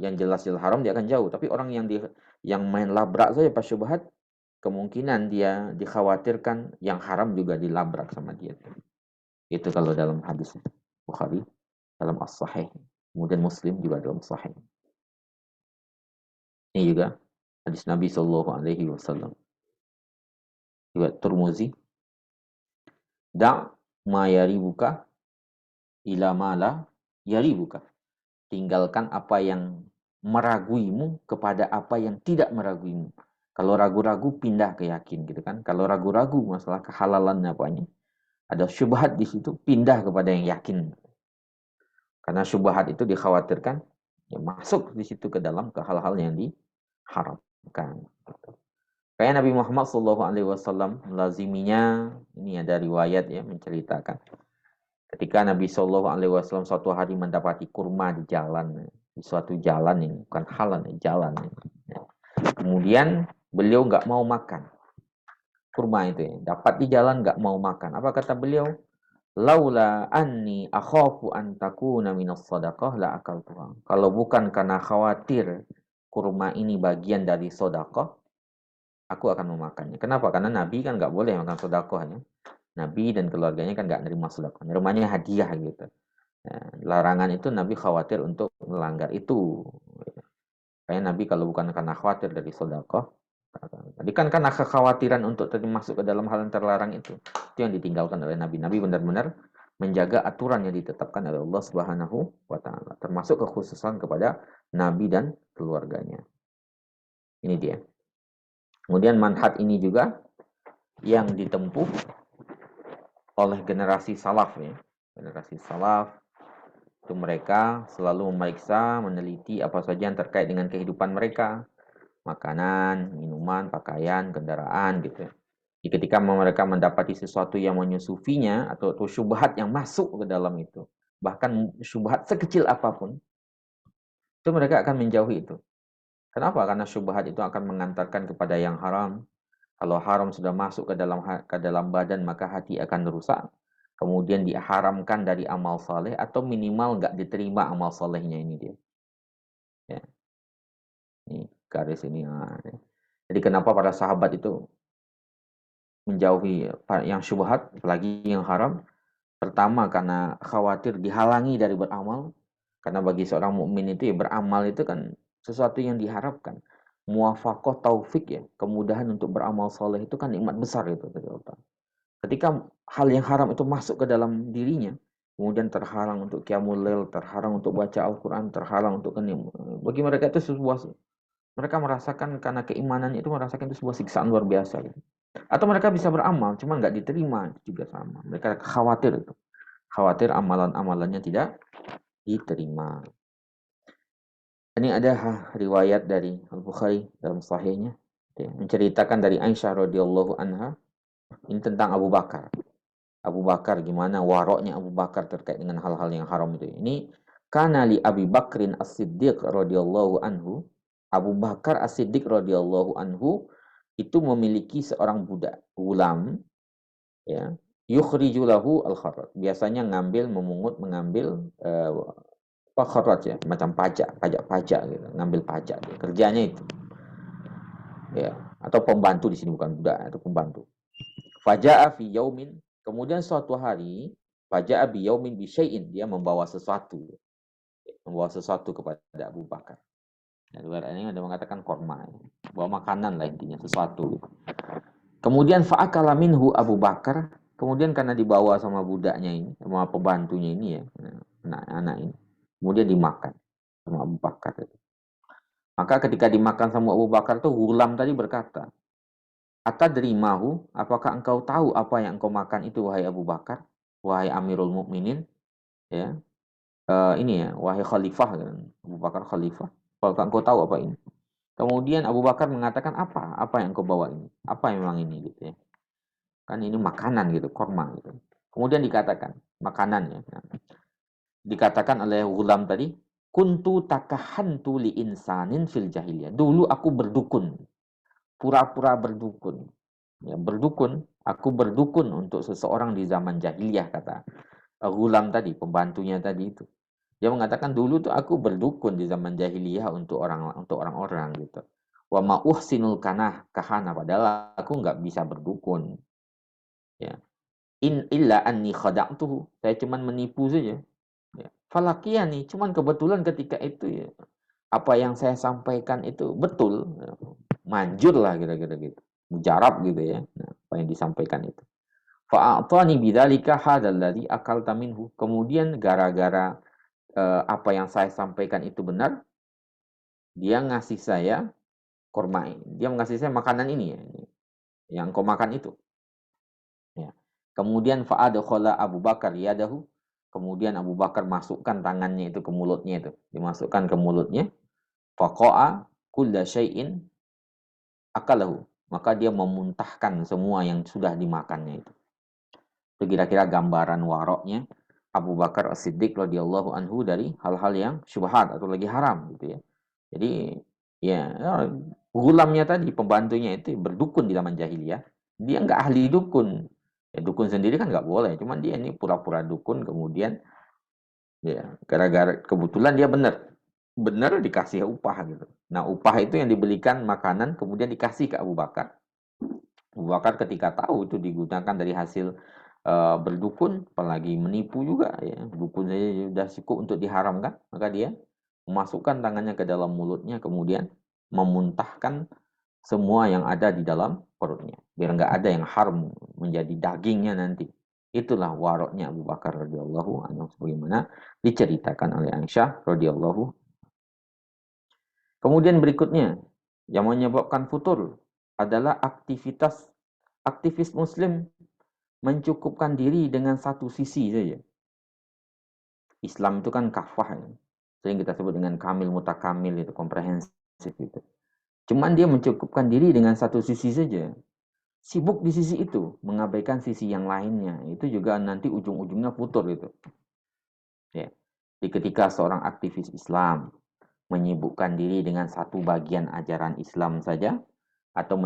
yang jelas-jelas haram dia akan jauh. Tapi orang yang main labrak saja pas syubhat, kemungkinan dia dikhawatirkan yang haram juga dilabrak sama dia. Itu kalau dalam hadis Bukhari, dalam As-Sahih. Kemudian Muslim juga dalam Sahih. Ini juga hadis Nabi Shallallahu Alaihi Wasallam. Juga Turmuzi. Da' ma yaribuka ila ma la yaribuka. Tinggalkan apa yang meraguimu kepada apa yang tidak meraguimu. Kalau ragu-ragu pindah ke yakin gitu kan. Kalau ragu-ragu masalah kehalalan apanya, ada syubhat di situ, pindah kepada yang yakin. Karena syubhat itu dikhawatirkan ya masuk di situ ke dalam ke hal-hal yang diharamkan. Kayak Nabi Muhammad SAW melaziminya, ini ada riwayat ya menceritakan. Ketika Nabi SAW suatu hari mendapati kurma di jalan, di suatu jalan ini bukan halal, jalan. Ya. Kemudian beliau nggak mau makan kurma itu ya. Dapat di jalan nggak mau makan. Apa kata beliau? Laula anni akhafu an takuna minas sadaqah la akaltuha. Kalau bukan karena khawatir kurma ini bagian dari sedekah, aku akan memakannya. Kenapa? Karena Nabi kan nggak boleh makan sedekahnya. Nabi dan keluarganya kan nggak nerima sedekah. Nerimanya hadiah gitu. Nah, larangan itu Nabi khawatir untuk melanggar itu. Kayak Nabi kalau bukan karena khawatir dari sedekah, tadi kan karena kekhawatiran untuk masuk ke dalam hal yang terlarang itu yang ditinggalkan oleh Nabi. Nabi benar-benar menjaga aturan yang ditetapkan oleh Allah Subhanahu wa taala, termasuk kekhususan kepada Nabi dan keluarganya. Ini dia. Kemudian manhaj ini juga yang ditempuh oleh generasi salaf ya. Generasi salaf itu mereka selalu memeriksa, meneliti apa saja yang terkait dengan kehidupan mereka, makanan, minuman, pakaian, kendaraan gitu ya. Jadi ketika mereka mendapati sesuatu yang menyusufinya atau syubhat yang masuk ke dalam itu, bahkan syubhat sekecil apapun, itu mereka akan menjauhi itu. Kenapa? Karena syubhat itu akan mengantarkan kepada yang haram. Kalau haram sudah masuk ke dalam badan, maka hati akan rusak. kemudian diharamkan dari amal soleh, atau minimal nggak diterima amal solehnya, ini dia. Ya, ini garis ini. Nah, jadi kenapa para sahabat itu menjauhi yang syubhat, apalagi yang haram? Pertama karena khawatir dihalangi dari beramal. Karena bagi seorang mukmin itu ya, beramal itu kan sesuatu yang diharapkan. Muwafaqah, taufik ya, kemudahan untuk beramal soleh itu kan nikmat besar itu dari Allah. Ketika hal yang haram itu masuk ke dalam dirinya, kemudian terhalang untuk qiyamul lail, terhalang untuk baca Al-Quran, terhalang untuk kenim. Bagi mereka itu sebuah, mereka merasakan karena keimanannya itu, merasakan itu sebuah siksaan luar biasa gitu. Atau mereka bisa beramal, cuma nggak diterima, itu juga sama. Mereka khawatir itu. Khawatir amalan-amalannya tidak diterima. Ini ada riwayat dari Al-Bukhari dalam sahihnya, menceritakan dari Aisyah radhiyallahu anha, ini tentang Abu Bakar. Abu Bakar, gimana waroknya Abu Bakar terkait dengan hal-hal yang haram itu. Ini kana li Abi Bakrin As-Siddiq radhiyallahu anhu. Abu Bakar As-Siddiq radhiyallahu anhu itu memiliki seorang budak, gulam, ya. Yukhriju lahu al-kharaj. Biasanya memungut, mengambil kharaj ya, macam pajak gitu, ngambil pajak gitu. Kerjanya itu. Ya, atau pembantu di sini, bukan budak, itu pembantu. Faja'a fi yaumin, kemudian suatu hari, faja'a bi yaumin bi syai'in, dia membawa sesuatu kepada Abu Bakar. Nah, ini ada mengatakan korma, bawa makanan lah intinya, sesuatu. Kemudian fa'akala minhu Abu Bakar, kemudian karena dibawa sama budaknya ini, sama pembantunya ini ya, anak ini, kemudian dimakan sama Abu Bakar. Maka ketika dimakan sama Abu Bakar tuh, gulam tadi berkata, atadrimahu, apakah engkau tahu apa yang engkau makan itu, wahai Abu Bakar, wahai Amirul Mukminin, ya, ini ya, wahai Khalifah, kan? Abu Bakar Khalifah. Apakah engkau tahu apa ini? Kemudian Abu Bakar mengatakan, apa yang engkau bawa ini? Apa memang ini gitu ya? Kan ini makanan gitu, korma gitu. Kemudian dikatakan makanan ya. Nah, dikatakan oleh gulam tadi, kuntu takahantu li insanin fil jahiliyah. Dulu aku berdukun, pura-pura berdukun. Ya, berdukun, aku berdukun untuk seseorang di zaman jahiliyah, kata gulam tadi, pembantunya tadi itu. Dia mengatakan dulu tuh aku berdukun di zaman jahiliyah untuk orang-orang gitu. Wa ma uhsinul kahana, padahal aku nggak bisa berdukun. Ya. Illa anni khada'tuhu. Saya cuman menipu saja. Ya. Falakiyani, cuman kebetulan ketika itu ya, apa yang saya sampaikan itu betul, ya, manjur lah kira-kira gitu. Mujarab gitu ya. Nah, apa yang disampaikan itu. Fa'atani bidzalika hadzalladzi akalta minhu. Kemudian gara-gara apa yang saya sampaikan itu benar, dia ngasih saya korma ini. Dia ngasih saya makanan ini ya, yang kau makan itu. Ya. Kemudian fa'adkhala Abu Bakar yadahu. Kemudian Abu Bakar masukkan tangannya itu ke mulutnya itu, dimasukkan ke mulutnya. Faqa'a kulla syai'in akalahu. Maka dia memuntahkan semua yang sudah dimakannya itu. Itu kira-kira gambaran waroknya Abu Bakar As-Siddiq radhiyallahu anhu dari hal-hal yang syubhat atau lagi haram gitu ya. Jadi ya, gulamnya tadi, pembantunya itu berdukun di zaman jahiliyah. Dia nggak ahli dukun. Ya, dukun sendiri kan nggak boleh. Cuman dia ini pura-pura dukun, kemudian ya gara-gara kebetulan dia benar dikasih upah gitu. Nah, upah itu yang dibelikan makanan, kemudian dikasih ke Abu Bakar. Abu Bakar ketika tahu itu digunakan dari hasil berdukun, apalagi menipu juga ya, dukun saja sudah cukup untuk diharamkan, maka dia memasukkan tangannya ke dalam mulutnya, kemudian memuntahkan semua yang ada di dalam perutnya, biar nggak ada yang haram menjadi dagingnya nanti. Itulah waroknya Abu Bakar radhiyallahu anhu, sebagaimana diceritakan oleh Aisyah radhiyallahu. Kemudian berikutnya yang menyebabkan futur adalah aktivis Muslim mencukupkan diri dengan satu sisi saja. Islam itu kan kafah ya. Sering kita sebut dengan kamil mutakamil, itu komprehensif itu. Cuman dia mencukupkan diri dengan satu sisi saja. Sibuk di sisi itu, mengabaikan sisi yang lainnya. Itu juga nanti ujung-ujungnya futur itu. Ya. Jadi ketika seorang aktivis Islam menyibukkan diri dengan satu bagian ajaran Islam saja, atau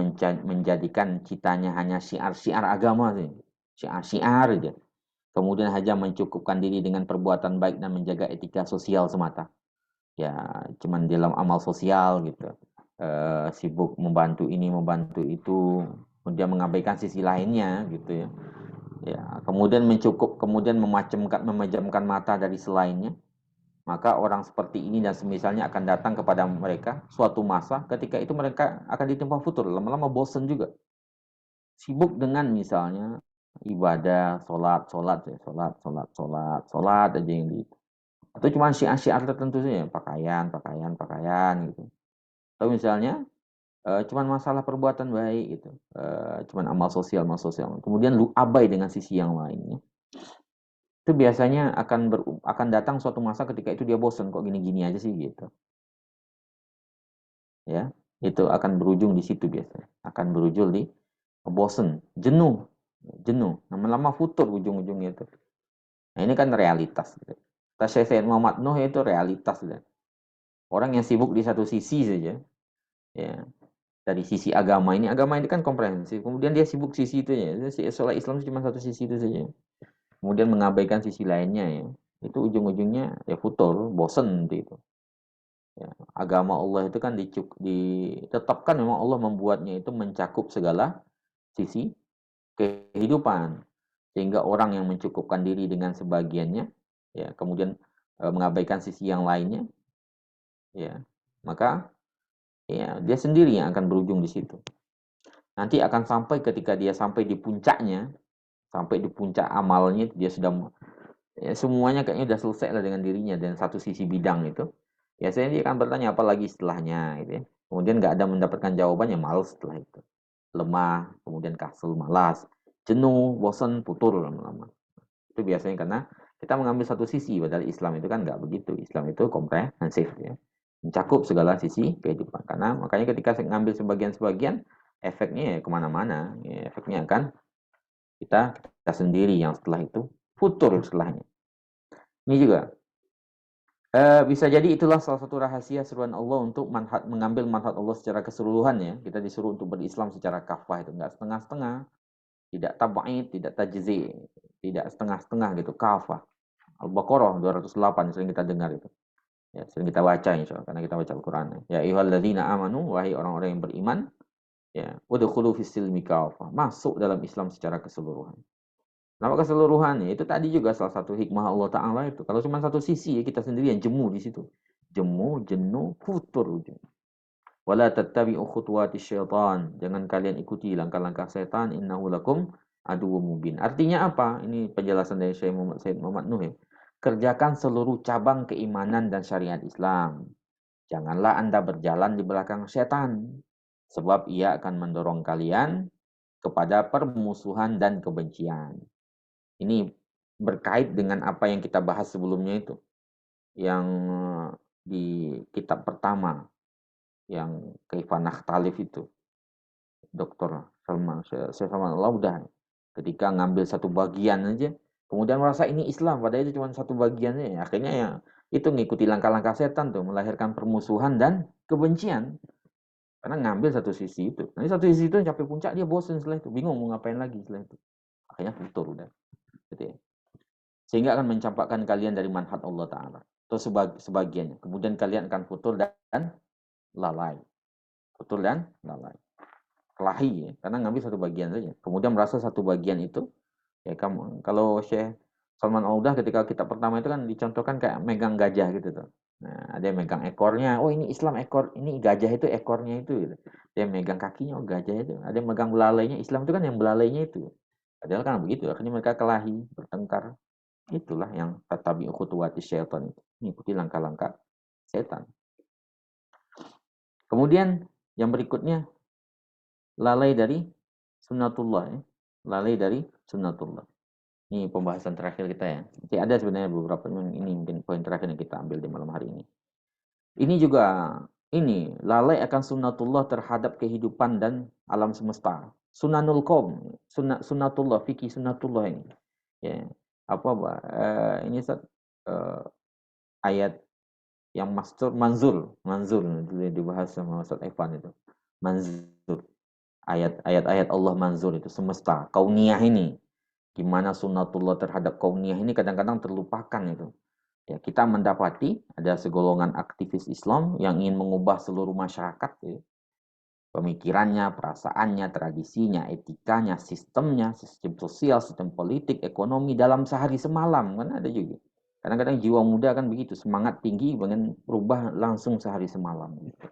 menjadikan citanya hanya syiar-syiar agama sih. Syiar-syiar aja. kemudian hanya mencukupkan diri dengan perbuatan baik dan menjaga etika sosial semata. Ya, cuman dalam amal sosial gitu. Sibuk membantu ini, membantu itu, kemudian mengabaikan sisi lainnya gitu ya. Ya, kemudian memejamkan mata dari selainnya, maka orang seperti ini dan semisalnya akan datang kepada mereka suatu masa ketika itu mereka akan ditimpa futur, lama-lama bosan juga. Sibuk dengan misalnya ibadah, sholat aja yang di atau cuma syiar-syiar tertentu saja, pakaian gitu. Atau misalnya cuman masalah perbuatan baik gitu, cuman amal sosial. Kemudian lu abai dengan sisi yang lainnya. Itu biasanya akan datang suatu masa ketika itu dia bosan kok gini-gini aja sih gitu. Ya, itu akan berujung di situ biasanya. Akan berujung di bosan, jenuh, lama-lama futur ujung-ujungnya itu. Nah, ini kan realitas gitu. Kata Syekh Muhammad Nuh itu realitas gitu. Orang yang sibuk di satu sisi saja, ya, dari sisi agama ini kan komprehensif. Kemudian dia sibuk sisi itu ya. Soal Islam cuma satu sisi itu saja. Kemudian mengabaikan sisi lainnya ya. Itu ujung-ujungnya ya futur, bosen gitu. Ya, agama Allah itu kan ditetapkan memang Allah membuatnya itu mencakup segala sisi kehidupan. Sehingga orang yang mencukupkan diri dengan sebagiannya, ya, kemudian mengabaikan sisi yang lainnya, ya, maka ya dia sendiri yang akan berujung di situ. Nanti akan sampai ketika dia sampai di puncaknya, sampai di puncak amalnya, dia sudah ya, semuanya kayaknya sudah selesai lah dengan dirinya dan satu sisi bidang itu. Biasanya dia akan bertanya apa lagi setelahnya, gitu ya. Kemudian nggak ada mendapatkan jawabannya, malas setelah itu, lemah, kemudian kasal, malas, jenuh, bosan, putur lama-lama. Itu biasanya karena kita mengambil satu sisi, padahal Islam itu kan nggak begitu. Islam itu komprehensif ya, mencakup segala sisi kehidupan. Karena makanya ketika ngambil sebagian-sebagian, efeknya ya kemana-mana. Ya, efeknya akan kita sendiri yang setelah itu futur setelahnya. Ini juga bisa jadi itulah salah satu rahasia seruan Allah untuk mengambil manfaat Allah secara keseluruhan ya. Kita disuruh untuk berislam secara kafah itu enggak setengah-setengah, tidak tab'id, tidak tajzi, tidak setengah-setengah gitu, kafah. Al-Baqarah 208 sering kita dengar itu. Ya, sering kita baca insyaallah karena kita baca Al-Qur'an. Ya ayyuhalladzina amanu, wahai orang-orang yang beriman, ya, udkhulu fis-silmi kafah. Masuk dalam Islam secara keseluruhan. Kenapa keseluruhan? Ya, itu tadi juga salah satu hikmah Allah Ta'ala itu. Kalau cuma satu sisi ya kita sendiri yang jemu di situ. Jemu, jenuh, futur ujung. Wala tattabi'u khutuwati syaitan. Jangan kalian ikuti langkah-langkah setan. Innahu lakum aduwwum mubin. Artinya apa? Ini penjelasan dari Syekh Muhammad Nuh ya. Kerjakan seluruh cabang keimanan dan syariat Islam. Janganlah Anda berjalan di belakang setan. Sebab ia akan mendorong kalian kepada permusuhan dan kebencian. Ini berkait dengan apa yang kita bahas sebelumnya itu. Yang di kitab pertama, yang Kaifanah Talif itu. Dr. Salman Laudah. Ketika ngambil satu bagian aja, kemudian merasa ini Islam, padahal itu cuma satu bagiannya. Akhirnya ya itu ngikuti langkah-langkah setan tuh, melahirkan permusuhan dan kebencian. Karena ngambil satu sisi itu. Nanti satu sisi itu sampai puncak dia bosan setelah itu, bingung mau ngapain lagi setelah itu. Akhirnya futur udah. Gitu ya. Sehingga akan mencampakkan kalian dari manfaat Allah Ta'ala. Atau sebagiannya. Kemudian kalian akan futur dan lalai. Futur dan lalai. Kelahi ya. Karena ngambil satu bagian saja. Kemudian merasa satu bagian itu. Ya kamu, kalau Syekh Salman Audah ketika kitab pertama itu kan dicontohkan kayak megang gajah gitu tuh. Nah, ada yang megang ekornya. Oh ini Islam ekor. Ini gajah itu ekornya itu. Gitu. Ada yang megang kakinya. Oh gajah itu. Ada yang megang belalainya. Islam itu kan yang belalainya itu. Padahal kan begitu. Akhirnya mereka kelahi. Bertengkar. Itulah yang tatabi khutuwati syaitan itu. Mengikuti langkah-langkah setan. Kemudian yang berikutnya lalai dari sunnatullah ya. Lalai dari sunnatullah. Ini pembahasan terakhir kita ya. Jadi ada sebenarnya beberapa, ini mungkin poin terakhir yang kita ambil di malam hari ini. Ini juga lalai akan sunnatullah terhadap kehidupan dan alam semesta. Sunanul qaum, sunnatullah, fikih sunnatullah ini. Ya. Ini ayat yang manzur dibahas sama Ustaz Evan itu. Manzur. Ayat-ayat Allah manzur itu semesta, kauniyah ini. Gimana sunnatullah terhadap kauniyah ini kadang-kadang terlupakan itu. Ya, kita mendapati ada segolongan aktivis Islam yang ingin mengubah seluruh masyarakat, ya. Pemikirannya, perasaannya, tradisinya, etikanya, sistemnya, sistem sosial, sistem politik, ekonomi dalam sehari semalam, kan ada juga. Kadang-kadang jiwa muda kan begitu, semangat tinggi pengen berubah langsung sehari semalam gitu.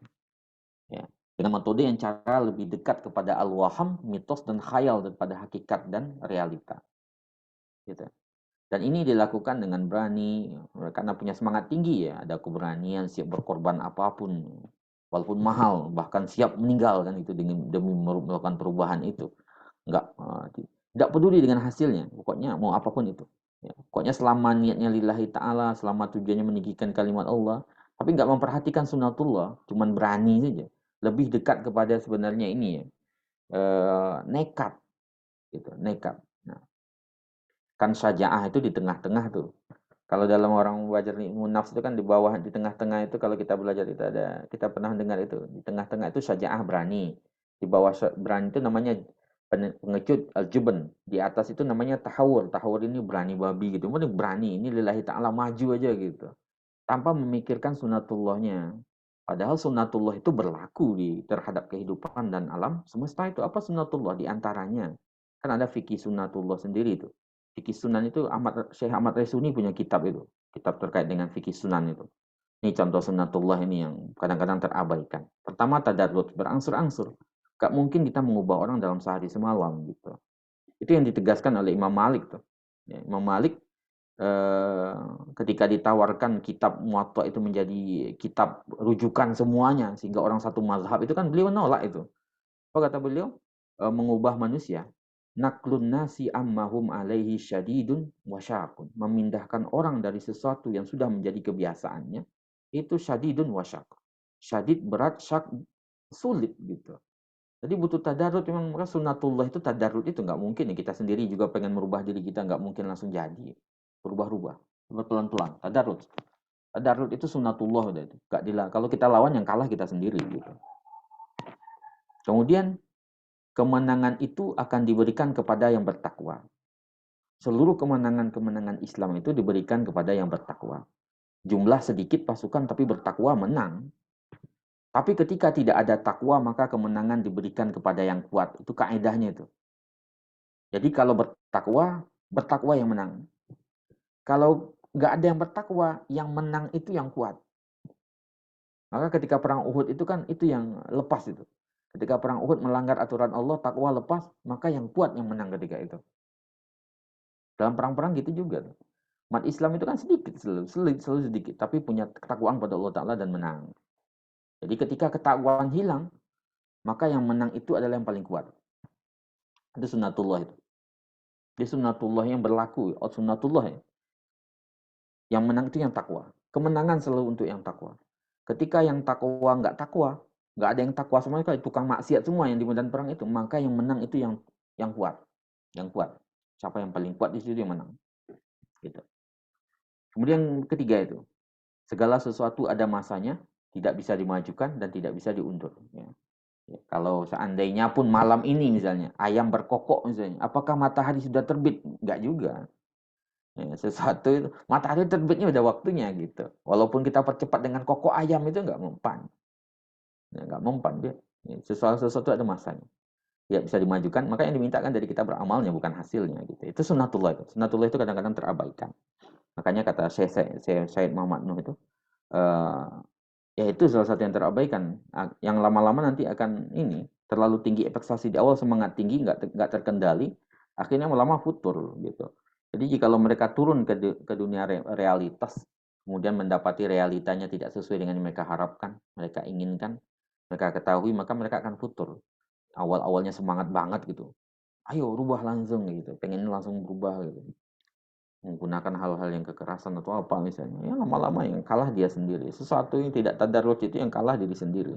Ya. Dengan metode yang cara lebih dekat kepada al-waham, mitos dan khayal daripada hakikat dan realita. Gitu. Dan ini dilakukan dengan berani karena punya semangat tinggi ya, ada keberanian siap berkorban apapun walaupun mahal, bahkan siap meninggal kan itu demi melakukan perubahan itu. Tidak peduli dengan hasilnya, pokoknya mau apapun itu. Ya, pokoknya selama niatnya lillahi ta'ala, selama tujuannya meninggikan kalimat Allah, tapi nggak memperhatikan sunnatullah, cuman berani saja. Lebih dekat kepada sebenarnya ini ya, nekat gitu, nekat. Nah, kan syaja'ah itu di tengah-tengah tuh. Kalau dalam orang belajar ilmu nafs itu kan di bawah, di tengah-tengah itu kalau kita belajar itu ada, kita pernah dengar itu. Di tengah-tengah itu syaja'ah berani. Di bawah berani itu namanya pengecut al-jubn. Di atas itu namanya tahawur. Tahawur ini berani babi gitu. Ini berani, ini lillahi ta'ala maju aja gitu. Tanpa memikirkan sunatullahnya. Padahal sunatullah itu berlaku terhadap kehidupan dan alam semesta itu. Apa sunatullah? Di antaranya. Kan ada fikih sunatullah sendiri itu. Fikih sunan itu Syekh Ahmad Resuni punya kitab itu. Kitab terkait dengan fikih sunan itu. Ini contoh sunatullah ini yang kadang-kadang terabaikan. Pertama tadarrut, berangsur-angsur. Gak mungkin kita mengubah orang dalam sehari semalam gitu. Itu yang ditegaskan oleh Imam Malik tuh. Ya, Imam Malik ketika ditawarkan kitab Muwatta itu menjadi kitab rujukan semuanya sehingga orang satu mazhab itu kan beliau nolak itu. Apa kata beliau? Mengubah manusia. Naklun nasi ammahum alaihi syadidun wasyakun. Memindahkan orang dari sesuatu yang sudah menjadi kebiasaannya. Itu syadidun wasyak. Syadid berat, syak sulit gitu. Jadi butuh tadarut. Memang sunnatullah itu tadarut itu nggak mungkin ya. Kita sendiri juga pengen merubah diri kita nggak mungkin langsung jadi. Berubah-ubah. Pelan-pelan. Tadarut. Tadarut itu sunnatullah udah itu. Gak kalau kita lawan yang kalah kita sendiri gitu. Kemudian kemenangan itu akan diberikan kepada yang bertakwa. Seluruh kemenangan-kemenangan Islam itu diberikan kepada yang bertakwa. Jumlah sedikit pasukan tapi bertakwa menang. Tapi ketika tidak ada takwa maka kemenangan diberikan kepada yang kuat. Itu kaedahnya itu. Jadi kalau bertakwa yang menang. Kalau nggak ada yang bertakwa, yang menang itu yang kuat. Maka ketika perang Uhud itu kan itu yang lepas itu. Ketika perang Uhud melanggar aturan Allah, takwa lepas, maka yang kuat yang menang ketika itu. Dalam perang-perang gitu juga. Umat Islam itu kan sedikit, selalu sedikit, tapi punya ketakwaan pada Allah Ta'ala dan menang. Jadi ketika ketakwaan hilang, maka yang menang itu adalah yang paling kuat. Itu sunnatullah itu. Itu sunnatullah yang berlaku. Sunnatullah ya. Yang menang itu yang takwa. Kemenangan selalu untuk yang takwa. Ketika yang takwa nggak takwa, nggak ada yang takwa semuanya kayak tukang maksiat semua yang di medan perang itu, maka yang menang itu yang kuat, yang kuat. Siapa yang paling kuat di situ yang menang. Gitu. Kemudian ketiga itu, segala sesuatu ada masanya, tidak bisa dimajukan dan tidak bisa diundur. Ya. Ya, kalau seandainya pun malam ini misalnya ayam berkokok misalnya, apakah matahari sudah terbit? Enggak juga. Ya, sesuatu itu matahari terbitnya udah waktunya gitu. Walaupun kita percepat dengan kokok ayam itu enggak mempan. Ya, nggak mempan dia. Ya, sesuatu ada masanya. Ya bisa dimajukan, maka yang dimintakan dari kita beramalnya bukan hasilnya gitu. Itu sunnatullah itu. Sunnatullah itu kadang-kadang terabaikan. Makanya kata Syed Muhammad Nuh itu ya itu salah satu yang terabaikan. Yang lama-lama nanti akan ini terlalu tinggi ekspektasi di awal, semangat tinggi nggak terkendali, akhirnya lama futur gitu. Jadi jikalau mereka turun ke dunia realitas, kemudian mendapati realitanya tidak sesuai dengan yang mereka harapkan, mereka inginkan, mereka ketahui, maka mereka akan futur. Awal-awalnya semangat banget gitu. Ayo rubah langsung gitu, pengen langsung berubah gitu. Menggunakan hal-hal yang kekerasan atau apa misalnya. Ya lama-lama yang kalah dia sendiri. Sesuatu yang tidak tadarruj itu yang kalah diri sendiri.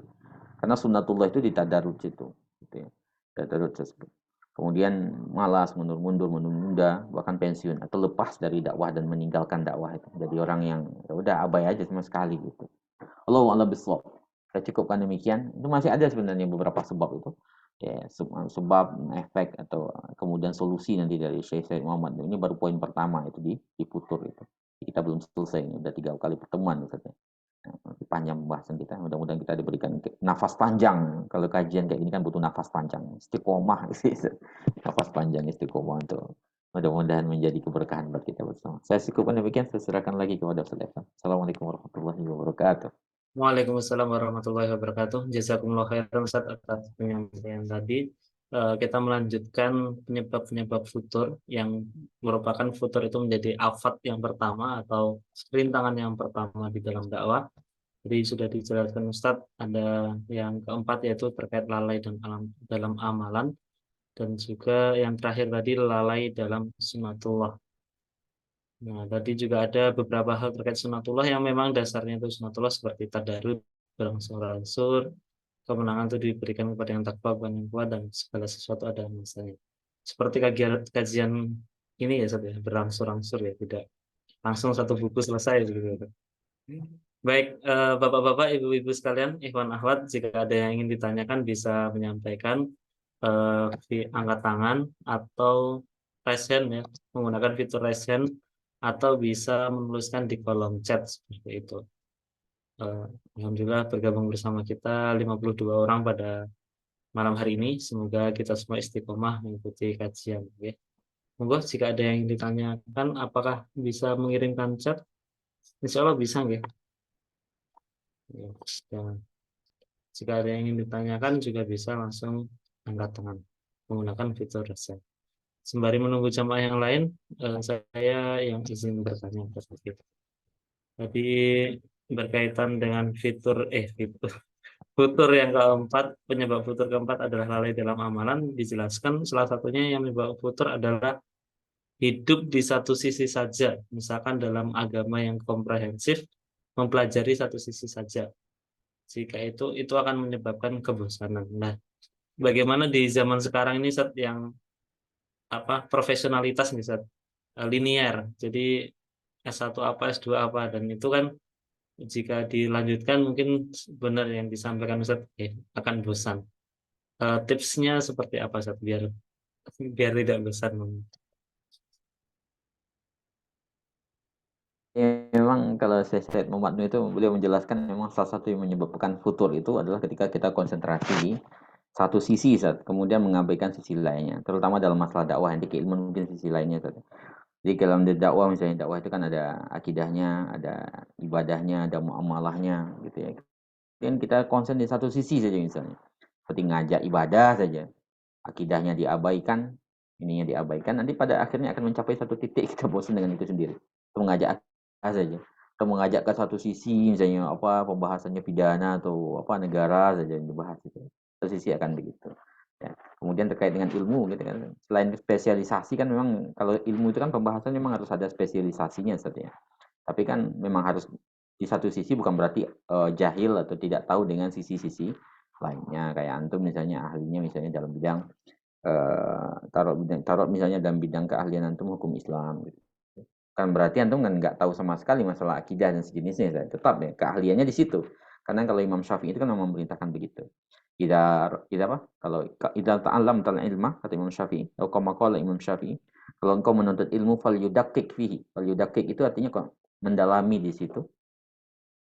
Karena sunnatullah itu di tadarruj itu. Gitu ya. Tadarruj tersebut. Kemudian malas, mundur-mundur, menunda, bahkan pensiun atau lepas dari dakwah dan meninggalkan dakwah itu. Jadi orang yang ya udah abai aja sama sekali gitu. Allahu a'lam bishawab. Saya cukupkan demikian. Itu masih ada sebenarnya beberapa sebab itu. Ya, sebab, efek atau kemudian solusi nanti dari Syekh Said Muhammad ini baru poin pertama itu di Futur itu. Kita belum selesai ini, udah 3 kali pertemuan Ustaz ya. Masih panjang pembahasan kita. Mudah-mudahan kita diberikan nafas panjang. Kalau kajian kayak gini kan butuh nafas panjang, istiqomah sih. Nafas panjang istiqomah untuk mudah-mudahan menjadi keberkahan buat kita bersama. Saya cukupkan demikian, saya serahkan lagi kepada Ustaz Evan. Assalamualaikum warahmatullahi wabarakatuh. Waalaikumsalam warahmatullahi wabarakatuh. Jazakumullah khairan Ustaz atas penyampaian tadi. Kita melanjutkan penyebab-penyebab futur yang merupakan futur itu menjadi afat yang pertama atau rintangan yang pertama di dalam dakwah. Jadi sudah dijelaskan Ustadz, ada yang keempat yaitu terkait lalai dan dalam amalan, dan juga yang terakhir tadi lalai dalam sunatullah. Nah, tadi juga ada beberapa hal terkait sunatullah yang memang dasarnya itu sunatullah seperti tadarus, berangsur-angsur, kemenangan itu diberikan kepada yang takwa, bukan yang kuat, dan segala sesuatu ada masanya. Seperti kajian ini ya, Ustadz, ya, berangsur-angsur ya, tidak langsung satu buku selesai gitu. Baik, Bapak-bapak, Ibu-ibu sekalian, Ikhwan Akhwat, jika ada yang ingin ditanyakan bisa menyampaikan di angkat tangan atau raise hand ya, menggunakan fitur raise hand, atau bisa menuliskan di kolom chat seperti itu. Eh, Alhamdulillah bergabung bersama kita 52 orang pada malam hari ini. Semoga kita semua istiqomah mengikuti kajian. Ya. Monggo jika ada yang ingin ditanyakan, apakah bisa mengirimkan chat? Insya Allah bisa, ya. Ya, dan jika ada yang ingin ditanyakan juga bisa langsung angkat tangan menggunakan fitur reset. Sembari menunggu jamaah yang lain, saya yang izin bertanya kepada kita. Tadi berkaitan dengan futur yang keempat, penyebab futur keempat adalah lalai dalam amalan. Dijelaskan salah satunya yang menyebab futur adalah hidup di satu sisi saja. Misalkan dalam agama yang komprehensif, mempelajari satu sisi saja. Jika itu akan menyebabkan kebosanan. Nah, bagaimana di zaman sekarang ini Sat, yang profesionalitas nih Sat, linear. Jadi S1 apa, S2 apa, dan itu kan jika dilanjutkan mungkin benar yang disampaikan Ustaz, akan bosan. Tipsnya seperti apa Sat, biar biar tidak bosan? Ya, memang kalau saya Said Muhammad Nuh itu beliau menjelaskan memang salah satu yang menyebabkan futur itu adalah ketika kita konsentrasi di satu sisi Ustaz, kemudian mengabaikan sisi lainnya, terutama dalam masalah dakwah, nanti keilmuan mungkin sisi lainnya Ustaz. Jadi dalam dakwah, misalnya dakwah itu kan ada akidahnya, ada ibadahnya, ada muamalahnya gitu ya. Dan kita konsen di satu sisi saja misalnya. Seperti ngajak ibadah saja, akidahnya diabaikan, ininya diabaikan, nanti pada akhirnya akan mencapai satu titik kita bosan dengan itu sendiri. Itu mengajak saja. Atau mengajak ke satu sisi, misalnya pembahasannya pidana atau negara saja yang dibahas itu. Satu sisi akan begitu. Ya. Kemudian terkait dengan ilmu gitu kan. Selain spesialisasi kan memang kalau ilmu itu kan pembahasan memang harus ada spesialisasinya saja. Tapi kan memang harus di satu sisi bukan berarti jahil atau tidak tahu dengan sisi-sisi lainnya. Kayak antum misalnya ahlinya misalnya dalam bidang taruh misalnya dalam bidang keahlian antum hukum Islam gitu. Kan berarti antum kan nggak tahu sama sekali masalah akidah dan sejenisnya. Tetap ya keahliannya di situ. Karena kalau Imam Syafi'i itu kan memang memerintahkan begitu. Tidak apa? Kalau idza ta'allam tal ilma kata Imam Syafi'i, atau kama qala Imam Syafi'i, kalau engkau menuntut ilmu fal yudakkik fihi. Fal yudakkik itu artinya kok mendalami di situ.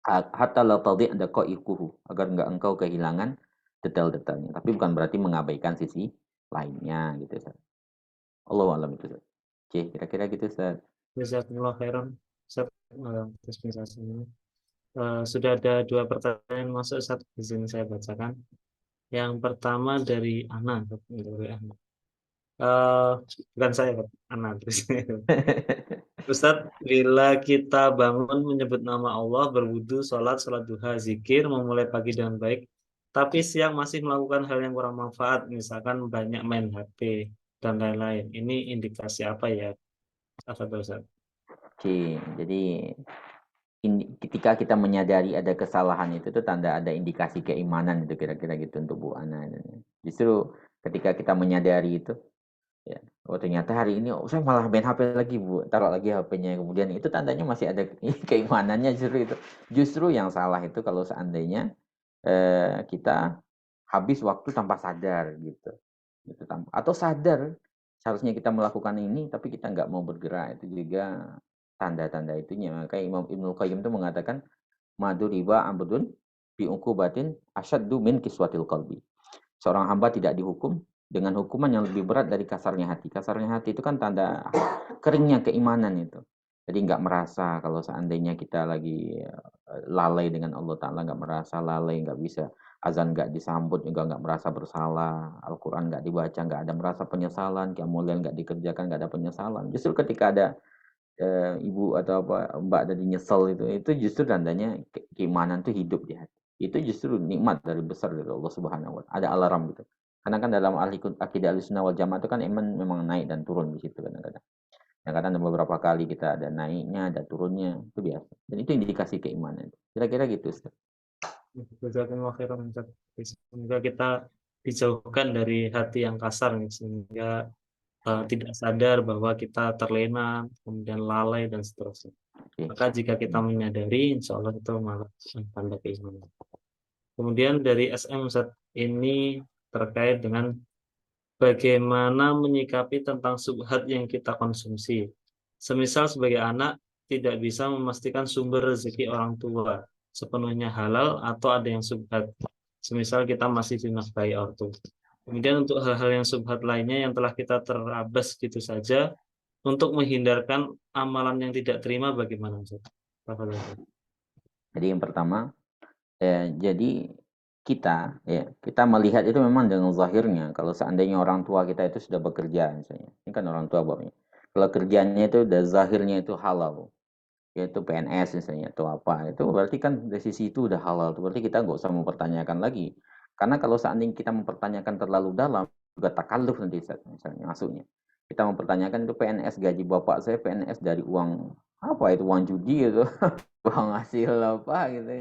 Hatta la tadhi' daqaiquhu, agar enggak engkau kehilangan detail-detailnya. Tapi bukan berarti mengabaikan sisi lainnya gitu Ustaz. Allahu a'lam itu Ustaz. Oke, kira-kira gitu Ustaz. Jazakumullah khairan Ustaz, atas penjelasannya. Sudah ada dua pertanyaan masuk, Ustaz, izin saya bacakan. Yang pertama dari Ana, dari Ana. Bukan saya, Pak. Ana. Ustadz, bila kita bangun menyebut nama Allah, berwudu, sholat duha, zikir, memulai pagi dengan baik, tapi siang masih melakukan hal yang kurang manfaat, misalkan banyak main HP dan lain-lain. Ini indikasi apa ya, Ustadz? Oke, jadi ketika kita menyadari ada kesalahan itu tuh tanda ada indikasi keimanan itu kira-kira gitu untuk Bu Ana. Justru ketika kita menyadari itu, ya, oh ternyata hari ini saya malah main HP lagi Bu, taruh lagi HP-nya, kemudian itu tandanya masih ada keimanannya. Justru itu, justru yang salah itu kalau seandainya kita habis waktu tanpa sadar gitu. Atau sadar seharusnya kita melakukan ini tapi kita nggak mau bergerak, itu juga tanda-tanda itunya. Kayak Imam Ibnu Qayyim itu mengatakan maduriba abdun bi uqubatin asyaddu min kiswatil qalbi. Seorang hamba tidak dihukum dengan hukuman yang lebih berat dari kasarnya hati. Kasarnya hati itu kan tanda keringnya keimanan itu. Jadi nggak merasa kalau seandainya kita lagi lalai dengan Allah Ta'ala, nggak merasa lalai, nggak bisa azan nggak disambut juga nggak merasa bersalah, Al-Quran nggak dibaca, nggak ada merasa penyesalan, qiyamul nggak dikerjakan, nggak ada penyesalan. Justru ketika ada ibu atau apa mbak tadi nyesel itu justru tandanya keimanan tuh hidup di hati. Itu justru nikmat dari besar dari Allah Subhanahu wa taala. Ada alarm gitu. Karena kan dalam akidah Ahlussunnah wal Jamaah itu kan iman memang naik dan turun di situ kadang-kadang. Kadang ada beberapa kali kita ada naiknya, ada turunnya, itu biasa. Dan itu indikasi keimanan. Kira-kira gitu, Ustaz. Jazakumullah khairan, Ustaz. Semoga kita dijauhkan dari hati yang kasar nih, sehingga tidak sadar bahwa kita terlena, kemudian lalai dan seterusnya. Oke. Maka jika kita menyadari, insya Allah itu malah tanda keimanan. Kemudian dari SM Ustaz, ini terkait dengan bagaimana menyikapi tentang subhat yang kita konsumsi. Semisal sebagai anak tidak bisa memastikan sumber rezeki orang tua sepenuhnya halal atau ada yang subhat. Semisal kita masih dinafkahi ortu. Kemudian untuk hal-hal yang subhat lainnya yang telah kita terabas gitu saja, untuk menghindarkan amalan yang tidak terima bagaimana Ustaz? Jadi yang pertama, jadi kita melihat itu memang dengan zahirnya. Kalau seandainya orang tua kita itu sudah bekerja misalnya, ini kan orang tua bapaknya. Kalau kerjanya itu udah zahirnya itu halal, yaitu PNS misalnya atau apa, itu berarti kan dari sisi itu udah halal. Itu berarti kita nggak usah mempertanyakan lagi. Karena kalau seandainya kita mempertanyakan terlalu dalam, juga takalluf nanti misalnya masuknya. Kita mempertanyakan itu PNS gaji bapak saya PNS dari uang apa itu uang judi itu, uang hasil apa gitu.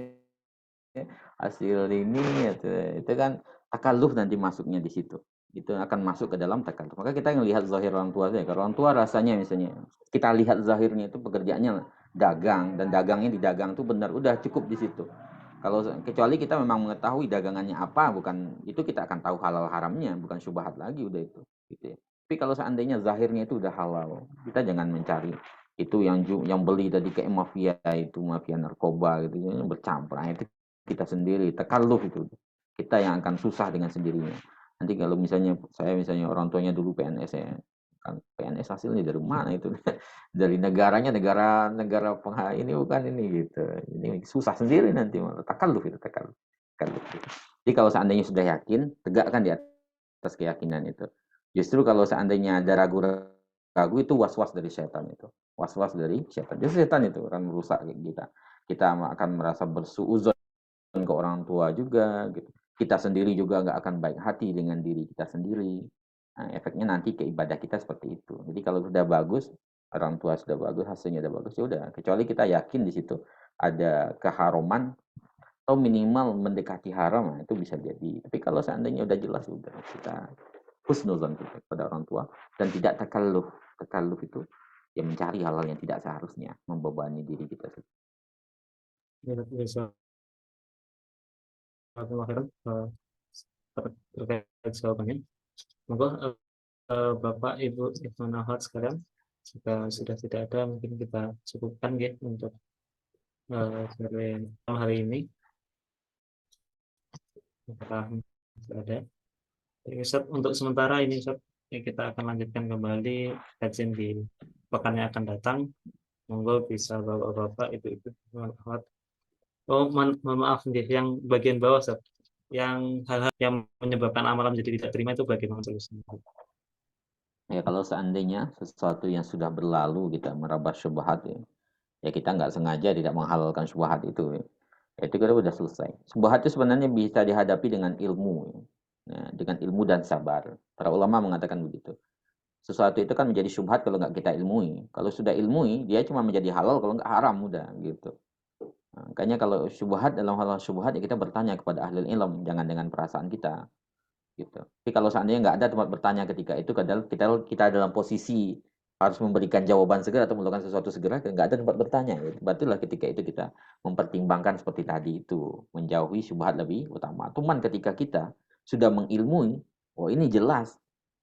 Hasil ini itu kan takalluf nanti masuknya di situ. Itu akan masuk ke dalam takalluf. Maka kita ngelihat zahir orang tua saja. Kalau orang tua rasanya misalnya kita lihat zahirnya itu pekerjaannya dagang dan dagangnya di dagang itu benar udah cukup di situ. Kalau kecuali kita memang mengetahui dagangannya apa, bukan itu kita akan tahu halal haramnya, bukan syubhat lagi udah itu gitu ya. Tapi kalau seandainya zahirnya itu udah halal, kita jangan mencari itu yang beli tadi kayak mafia itu mafia narkoba gitu bercampur. Nah, itu kita sendiri takalluf itu kita yang akan susah dengan sendirinya. Nanti kalau misalnya misalnya orang tuanya dulu PNS ya kan PNS hasilnya dari mana itu dari negaranya negara negara ini bukan ini gitu ini susah sendiri nanti malah takalluf itu takalluf. Jadi kalau seandainya sudah yakin tegakkan di atas keyakinan itu. Justru kalau seandainya ada ragu itu was-was dari setan itu was-was dari setan. Jadi setan itu akan merusak kita akan merasa bersuuzon ke orang tua juga gitu. Kita sendiri juga nggak akan baik hati dengan diri kita sendiri. Nah, efeknya nanti ke ibadah kita seperti itu. Jadi kalau sudah bagus, orang tua sudah bagus, hasilnya sudah bagus, ya udah. Kecuali kita yakin di situ ada keharuman atau minimal mendekati haram, nah, itu bisa jadi. Tapi kalau seandainya udah jelas, udah kita husnuzon kepada orang tua dan tidak takalluf. Takalluf itu ya mencari hal-hal yang tidak seharusnya membebani diri kita sendiri. Terkait jawabannya. Monggo Bapak Ibu Ibnu Nahot sekalian, jika sudah tidak ada mungkin kita cukupkan ya untuk sore hari ini. Apakah masih ada? Ustaz, untuk sementara ini Ustaz, ya, kita akan lanjutkan kembali kajian di pekan yang akan datang. Monggo bisa Bapak-bapak, Ibu-ibu Nahot. Oh, mohon maaf nih, yang bagian bawah Ustaz. Yang hal-hal yang menyebabkan amalan menjadi tidak terima itu bagaimana solusinya? Ya kalau seandainya sesuatu yang sudah berlalu kita merabah syubhat ya kita nggak sengaja tidak menghalalkan syubhat itu ya itu kita sudah selesai. Syubhat itu sebenarnya bisa dihadapi dengan ilmu ya, dengan ilmu dan sabar. Para ulama mengatakan begitu. Sesuatu itu kan menjadi syubhat kalau nggak kita ilmui. Kalau sudah ilmui dia cuma menjadi halal kalau nggak haram udah gitu. Nah, makanya kalau syubhat dalam hal syubhat ya kita bertanya kepada ahli ilmu jangan dengan perasaan kita gitu. Tapi kalau seandainya nggak ada tempat bertanya ketika itu kita dalam posisi harus memberikan jawaban segera atau melakukan sesuatu segera, nggak ada tempat bertanya. Ya. Berarti ketika itu kita mempertimbangkan seperti tadi itu menjauhi syubhat lebih utama. Cuman ketika kita sudah mengilmui, oh ini jelas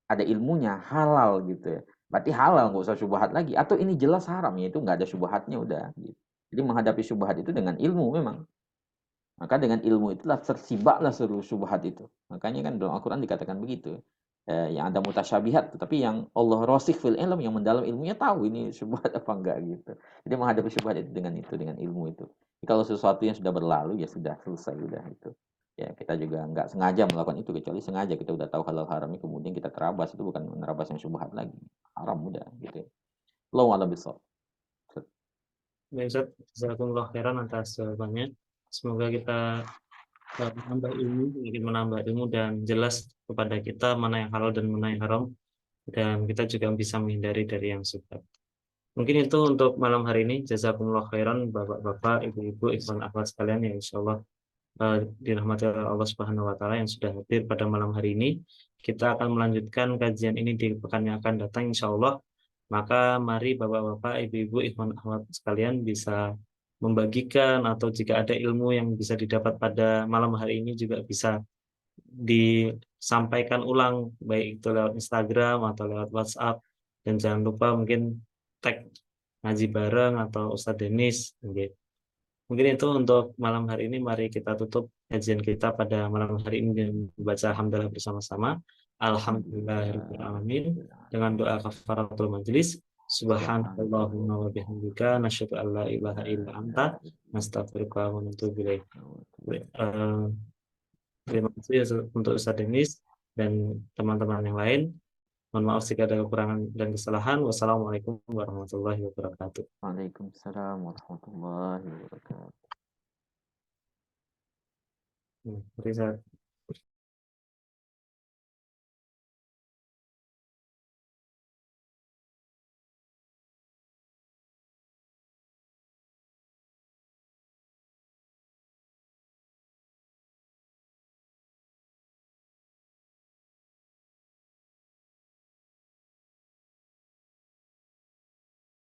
ada ilmunya halal gitu ya. Berarti halal, nggak usah syubhat lagi. Atau ini jelas haram, ya itu nggak ada syubhatnya udah. Gitu. Jadi menghadapi syubhat itu dengan ilmu memang. Maka dengan ilmu itulah tersibaklah seluruh syubhat itu. Makanya kan dalam Al-Quran dikatakan begitu. Yang ada mutasyabihat, tapi yang Allah rasikh fil ilm, yang mendalam ilmunya tahu ini syubhat apa enggak gitu. Jadi menghadapi syubhat itu, dengan ilmu itu. Jadi kalau sesuatu yang sudah berlalu ya sudah selesai udah itu. Ya kita juga nggak sengaja melakukan itu, kecuali sengaja kita udah tahu halal haramnya kemudian kita terabas, itu bukan menerabas yang syubhat lagi. Haram udah gitu. Allahu a'lam bishawab. Baik, Ustaz, jazakumullah khairan atas jawabannya. Semoga kita menambah ilmu, semakin menambah ilmu dan jelas kepada kita mana yang halal dan mana yang haram, dan kita juga bisa menghindari dari yang subhat. Mungkin itu untuk malam hari ini. Jazakumullah khairan Bapak-bapak, Ibu-ibu, ikhwan akhwat sekalian yang insyaallah dirahmati oleh Allah Subhanahu wa taala yang sudah hadir pada malam hari ini. Kita akan melanjutkan kajian ini di pekan yang akan datang insyaallah. Maka mari Bapak-bapak, Ibu-ibu, ikhwan akhwat sekalian bisa membagikan, atau jika ada ilmu yang bisa didapat pada malam hari ini juga bisa disampaikan ulang, baik itu lewat Instagram atau lewat WhatsApp. Dan jangan lupa mungkin tag ngaji bareng atau Ustadz Denis. Mungkin itu untuk malam hari ini. Mari kita tutup kajian kita pada malam hari ini dengan membaca alhamdulillah bersama-sama. Alhamdulillahirabbil alamin, dengan doa kafaratul majelis. Subhanallahumma wa bihamdika nasyhadu an la ilaha illa anta nastaghfiruka wa natubu ilaik. Eh, Terima kasih untuk Ustaz Denis dan teman-teman yang lain. Mohon maaf jika ada kekurangan dan kesalahan. Wassalamualaikum warahmatullahi wabarakatuh. Waalaikumsalam warahmatullahi wabarakatuh. Terima kasih.